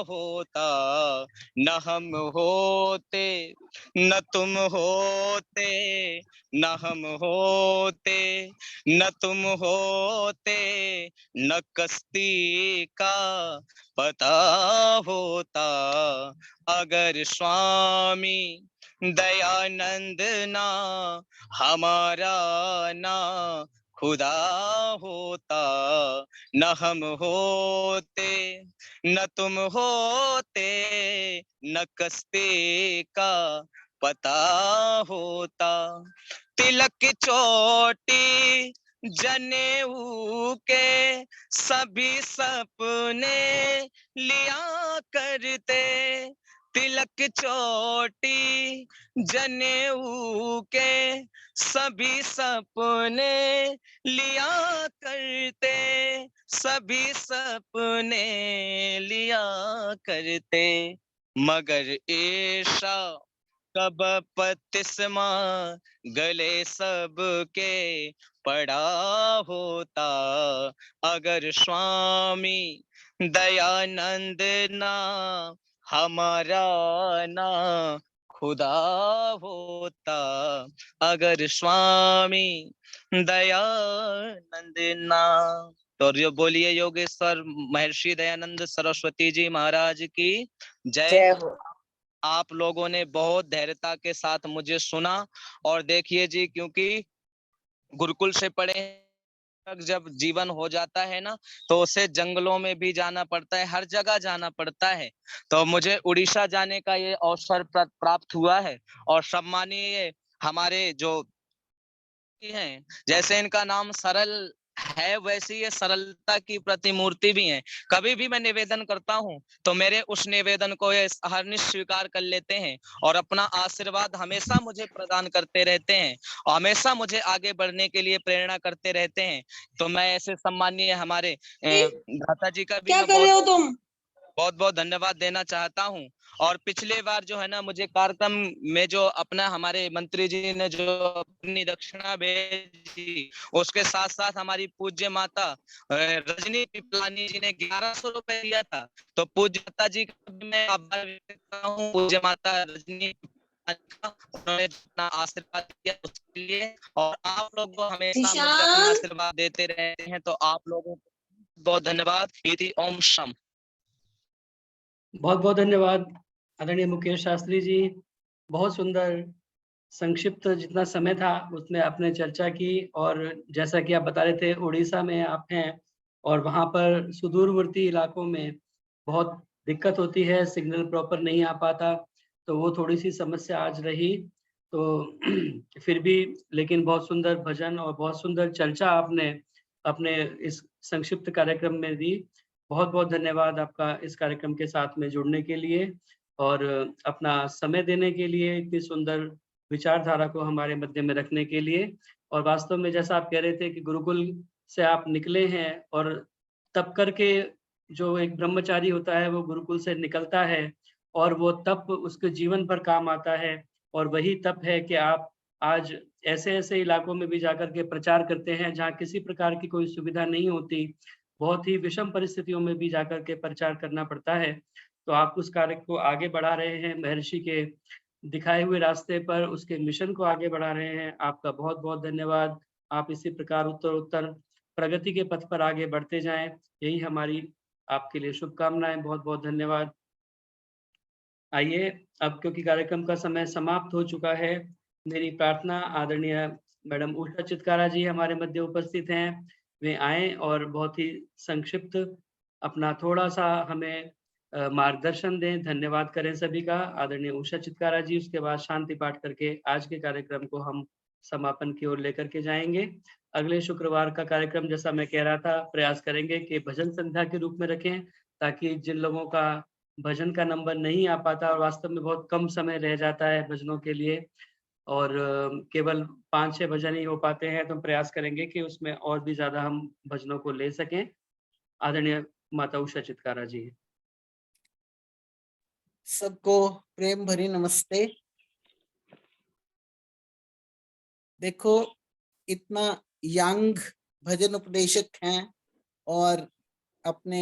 L: होता, न हम होते न तुम होते, न हम होते न तुम होते, न कश्ती का पता होता, अगर स्वामी दयानंद ना हमारा ना खुदा होता, न हम होते न तुम होते, न कश्ती का पता होता। तिलक चोटी जनेऊ के सभी सपने लिया करते, तिलक चोटी जनेऊ के सभी सपने लिया करते, सभी सपने लिया करते, मगर ऐसा कब बपतिस्मा गले सबके पड़ा होता, अगर स्वामी दयानंद ना हमारा ना खुदा होता, अगर स्वामी दयानंद ना। तो जो बोलिए योगेश्वर महर्षि दयानंद सरस्वती जी महाराज की जय।
D: जय हो।
L: आप लोगों ने बहुत धैर्यता के साथ मुझे सुना। और देखिए जी, क्योंकि गुरुकुल से पढ़े जब जीवन हो जाता है ना, तो उसे जंगलों में भी जाना पड़ता है, हर जगह जाना पड़ता है। तो मुझे उड़ीसा जाने का ये अवसर प्राप्त हुआ है। और सम्मानीय हमारे जो हैं, जैसे इनका नाम सरल है वैसी ये सरलता की प्रतिमूर्ति भी है। कभी भी मैं निवेदन करता हूँ तो मेरे उस निवेदन को ये हरनिश स्वीकार कर लेते हैं और अपना आशीर्वाद हमेशा मुझे प्रदान करते रहते हैं और हमेशा मुझे आगे बढ़ने के लिए प्रेरणा करते रहते हैं। तो मैं ऐसे सम्मानीय हमारे भ्राता जी का भी
F: क्या
L: मैं
F: कर रहे हो
L: बहुत
F: तुम?
L: बहुत बहुत धन्यवाद देना चाहता हूँ। और पिछले बार जो है ना मुझे कार्यक्रम में जो अपना हमारे मंत्री जी ने जो अपनी दक्षिणा भेजी, उसके साथ साथ हमारी पूज्य माता रजनी पिपलानी जी ने 1100 रुपए दिया था। तो पूज्य माता जी का भी मैं आभार व्यक्त करता हूँ। पूज्य माता रजनी उन्होंने अपना आशीर्वाद दिया उसके लिए, और आप लोग को हमेशा मुझे अपना
F: ईशान,
L: आशीर्वाद देते रहते हैं। तो आप लोगों को बहुत धन्यवाद। इति ओम शम।
A: बहुत बहुत धन्यवाद आदरणीय मुकेश शास्त्री जी। बहुत सुंदर संक्षिप्त जितना समय था उसमें आपने चर्चा की, और जैसा कि आप बता रहे थे उड़ीसा में आप हैं और वहाँ पर सुदूरवर्ती इलाकों में बहुत दिक्कत होती है, सिग्नल प्रॉपर नहीं आ पाता, तो वो थोड़ी सी समस्या आज रही। तो फिर भी लेकिन बहुत सुंदर भजन और बहुत सुंदर चर्चा आपने अपने इस संक्षिप्त कार्यक्रम में दी। बहुत बहुत धन्यवाद आपका इस कार्यक्रम के साथ में जुड़ने के लिए और अपना समय देने के लिए, इतनी सुंदर विचारधारा को हमारे मध्य में रखने के लिए। और वास्तव में जैसा आप कह रहे थे कि गुरुकुल से आप निकले हैं और तप करके जो एक ब्रह्मचारी होता है वो गुरुकुल से निकलता है और वो तप उसके जीवन भर काम आता है। और वही तप है कि आप आज ऐसे-ऐसे इलाकों में भी जाकर के प्रचार करते हैं जहाँ किसी प्रकार की कोई सुविधा नहीं होती, बहुत ही विषम परिस्थितियों में भी जाकर के प्रचार करना पड़ता है। तो आप उस कार्य को आगे बढ़ा रहे हैं, महर्षि के दिखाए हुए रास्ते पर उसके मिशन को आगे बढ़ा रहे हैं। आपका बहुत-बहुत धन्यवाद। आप इसी प्रकार उत्तरोत्तर प्रगति के पथ पर आगे बढ़ते जाएँ, यही हमारी आपके लिए शुभकामनाएँ। बहुत-बहुत धन्यवाद। आइए, अब क्योंकि कार्यक्रम का समय समाप्त हो चुका है, मेरी प्रार्थना आदरणीय मैडम उषा चित्कारा जी हमारे मध्य उपस्थित हैं, वे आएँ और बहुत ही संक्षिप्त अपना थोड़ा-सा हमें मार्गदर्शन दें। धन्यवाद करें सभी का। आदरणीय उषा चित्कारा जी, उसके बाद शांति पाठ करके आज के कार्यक्रम को हम समापन की ओर लेकर के जाएँगे। अगले शुक्रवार का कार्यक्रम जैसा मैं कह रहा था, प्रयास करेंगे कि भजन संध्या के रूप में रखें, ताकि जिन लोगों का भजन का नंबर नहीं आ पाता और वास्तव में बहुत कम समय रह जाता है भजनों के लिए और केवल 5-6 भजन ही हो पाते हैं, तो हम प्रयास करेंगे कि उसमें और भी ज़्यादा हम भजनों को ले सकें। आदरणीय माता उषा चित्कारा जी।
I: सबको प्रेम भरी नमस्ते। देखो, इतना यंग भजन उपदेशक हैं और अपने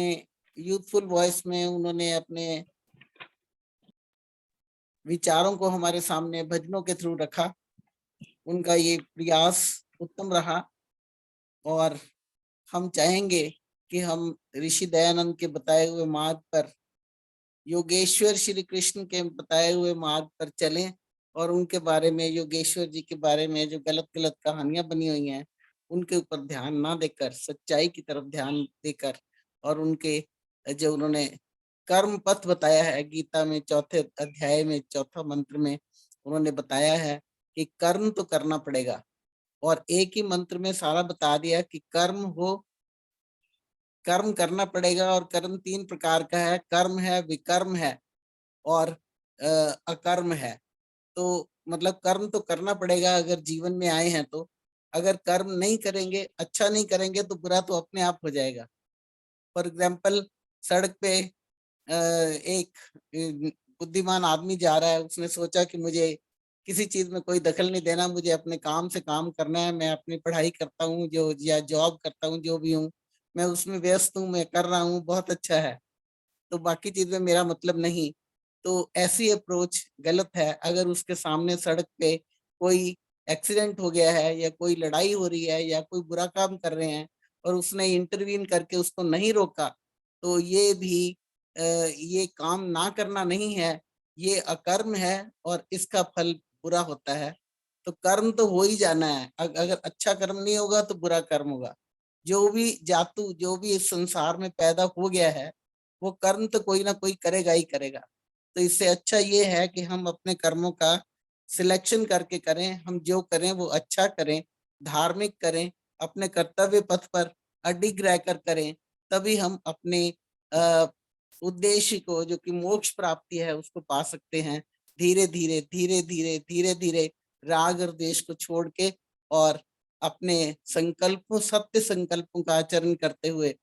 I: यूथफुल वॉइस में उन्होंने अपने विचारों को हमारे सामने भजनों के थ्रू रखा। उनका ये प्रयास उत्तम रहा और हम चाहेंगे कि हम ऋषि दयानंद के बताए हुए मार्ग पर, योगेश्वर श्री कृष्ण के बताए हुए मार्ग पर चलें और उनके बारे में, योगेश्वर जी के बारे में जो गलत गलत कहानियां बनी हुई हैं उनके ऊपर ध्यान ना देकर सच्चाई की तरफ ध्यान देकर, और उनके जो उन्होंने कर्म पथ बताया है, गीता में 4थे अध्याय में 4था मंत्र में उन्होंने बताया है कि कर्म तो करना पड़ेगा, और एक ही मंत्र में सारा बता दिया कि कर्म हो, कर्म करना पड़ेगा। और कर्म 3 प्रकार का है, कर्म है, विकर्म है और अकर्म है। तो मतलब कर्म तो करना पड़ेगा अगर जीवन में आए हैं तो। अगर कर्म नहीं करेंगे, अच्छा नहीं करेंगे तो बुरा तो अपने आप हो जाएगा। फॉर एग्जाम्पल, सड़क पे एक बुद्धिमान आदमी जा रहा है, उसने सोचा कि मुझे किसी चीज में कोई दखल नहीं देना, मुझे अपने काम से काम करना है, मैं अपनी पढ़ाई करता हूँ जो, या जॉब करता हूँ, जो भी हूँ मैं उसमें व्यस्त हूँ, मैं कर रहा हूँ, बहुत अच्छा है, तो बाकी चीज में मेरा मतलब नहीं। तो ऐसी अप्रोच गलत है। अगर उसके सामने सड़क पे कोई एक्सीडेंट हो गया है या कोई लड़ाई हो रही है या कोई बुरा काम कर रहे हैं और उसने इंटरवीन करके उसको नहीं रोका, तो ये भी ये काम ना करना नहीं है, ये अकर्म है और इसका फल बुरा होता है। तो कर्म तो हो ही जाना है, अगर अच्छा कर्म नहीं होगा तो बुरा कर्म होगा। जो भी जातु, जो भी इस संसार में पैदा हो गया है, वो कर्म तो कोई ना कोई करेगा ही करेगा। तो इससे अच्छा ये है कि हम अपने कर्मों का सिलेक्शन करके करें, हम जो करें वो अच्छा करें, धार्मिक करें, अपने कर्तव्य पथ पर अडिग रहकर करें, तभी हम अपने उद्देश्य को, जो कि मोक्ष प्राप्ति है, उसको पा सकते हैं। धीरे धीरे धीरे धीरे धीरे धीरे राग और द्वेष को छोड़ के और अपने संकल्पों, सत्य संकल्पों का आचरण करते हुए,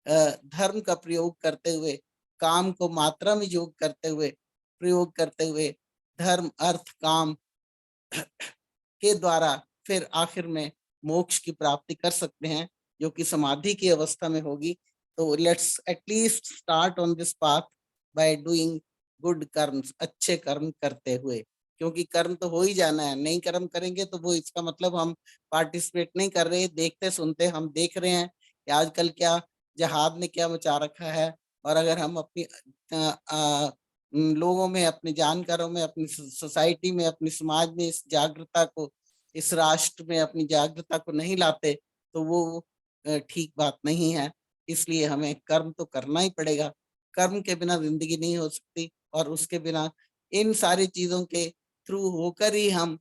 I: धर्म का प्रयोग करते हुए, काम को मात्रा में योग करते हुए, प्रयोग करते हुए, धर्म अर्थ काम के द्वारा फिर आखिर में मोक्ष की प्राप्ति कर सकते हैं, जो कि समाधि की अवस्था में होगी। तो let's at least start on this path by doing good karmas, अच्छे कर्म करते हुए, क्योंकि कर्म तो हो ही जाना है। नहीं कर्म करेंगे तो वो इसका मतलब हम पार्टिसिपेट नहीं कर रहे। देखते सुनते हम देख रहे हैं कि आजकल क्या जहाद ने क्या मचा रखा है, और अगर हम अपनी लोगों में, अपने जानकारों में, अपनी सोसाइटी में, अपनी समाज में इस जागरूकता को, इस राष्ट्र में अपनी जागरूकता को नहीं लाते तो वो ठीक बात नहीं है। इसलिए हमें कर्म तो करना ही पड़ेगा। कर्म के बिना जिंदगी नहीं हो सकती, और उसके बिना इन सारी चीजों के थ्रू होकर ही हम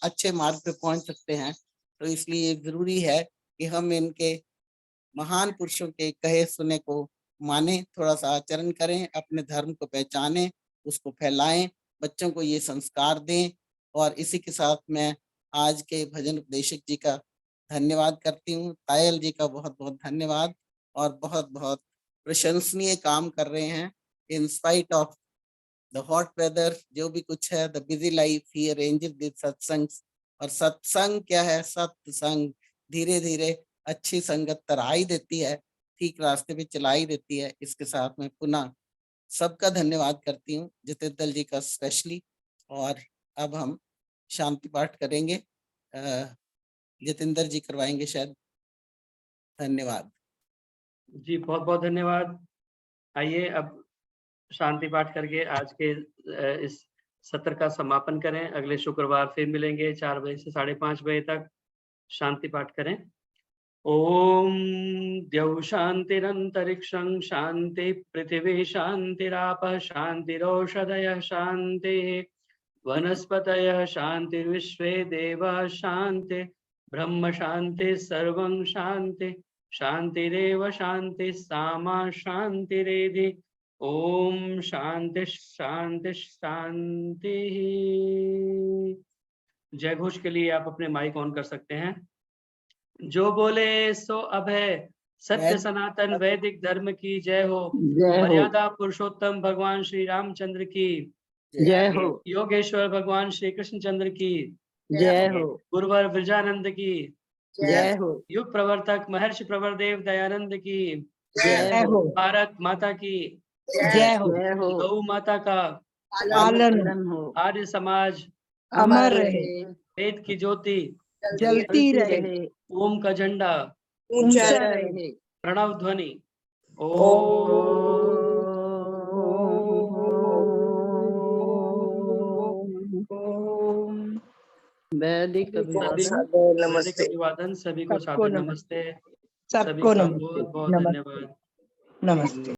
I: अच्छे मार्ग पे पहुंच सकते हैं। तो इसलिए जरूरी है कि हम इनके महान पुरुषों के कहे सुने को माने, थोड़ा सा आचरण करें, अपने धर्म को पहचानें, उसको फैलाएं, बच्चों को ये संस्कार दें। और इसी के साथ मैं आज के भजन उपदेशक जी का धन्यवाद करती हूँ। तायल जी का बहुत बहुत धन्यवाद, और बहुत बहुत प्रशंसनीय काम कर रहे हैं। In spite of the hot weather, जो भी कुछ है, the busy life, he arranges this satsang. और सत्संग क्या है? सत्संग धीरे धीरे अच्छी संगत तराई देती है, ठीक रास्ते पे चलाई देती है। इसके साथ में पुनः सबका धन्यवाद करती हूँ, जितेंद्र जी का स्पेशली। और अब हम शांति पाठ करेंगे, जितेंद्र जी करवाएंगे शायद। धन्यवाद
A: जी, बहुत बहुत धन्यवाद। आइए अब शांति पाठ करके आज के इस सत्र का समापन करें। अगले शुक्रवार फिर मिलेंगे 4 बजे से 5:30 बजे तक। शांति पाठ करें। ओम द्यौ शांतिरंतरिक्षं शांति, पृथिवी शांतिरापः शांतिरोषधयः शांति, वनस्पतयः शांतिर्विश्वे देवाः शांति, ब्रह्म शांति, सर्वं शांति, शांतिरेव शांति, सामा शांतिरेधि। ओम शांति शांति शांति। जय घोष के लिए आप अपने माइक ऑन कर सकते हैं। जो बोले सो अभय, सत्य सनातन वैदिक धर्म की जय हो। मर्यादा पुरुषोत्तम भगवान श्री रामचंद्र की
C: जय हो।
A: योगेश्वर भगवान श्री कृष्णचंद्र की
C: जय हो।
A: गुरुवर ब्रजानंद की
C: जय हो।
A: युग प्रवर्तक महर्षि प्रवरदेव दयानंद की
C: जय हो।
A: भारत माता की
C: जय हो।
A: गौ माता का
C: पालन हो।
A: आर्य समाज
C: अमर रहे।
A: वेद की ज्योति
C: जलती रहे।
A: ओम का झंडा
C: ऊंचा रहे।
A: प्रणव ध्वनि
C: वैदिक
A: अभिवादन। सभी को सादर नमस्ते। सभी का बहुत बहुत धन्यवाद।
C: नमस्ते।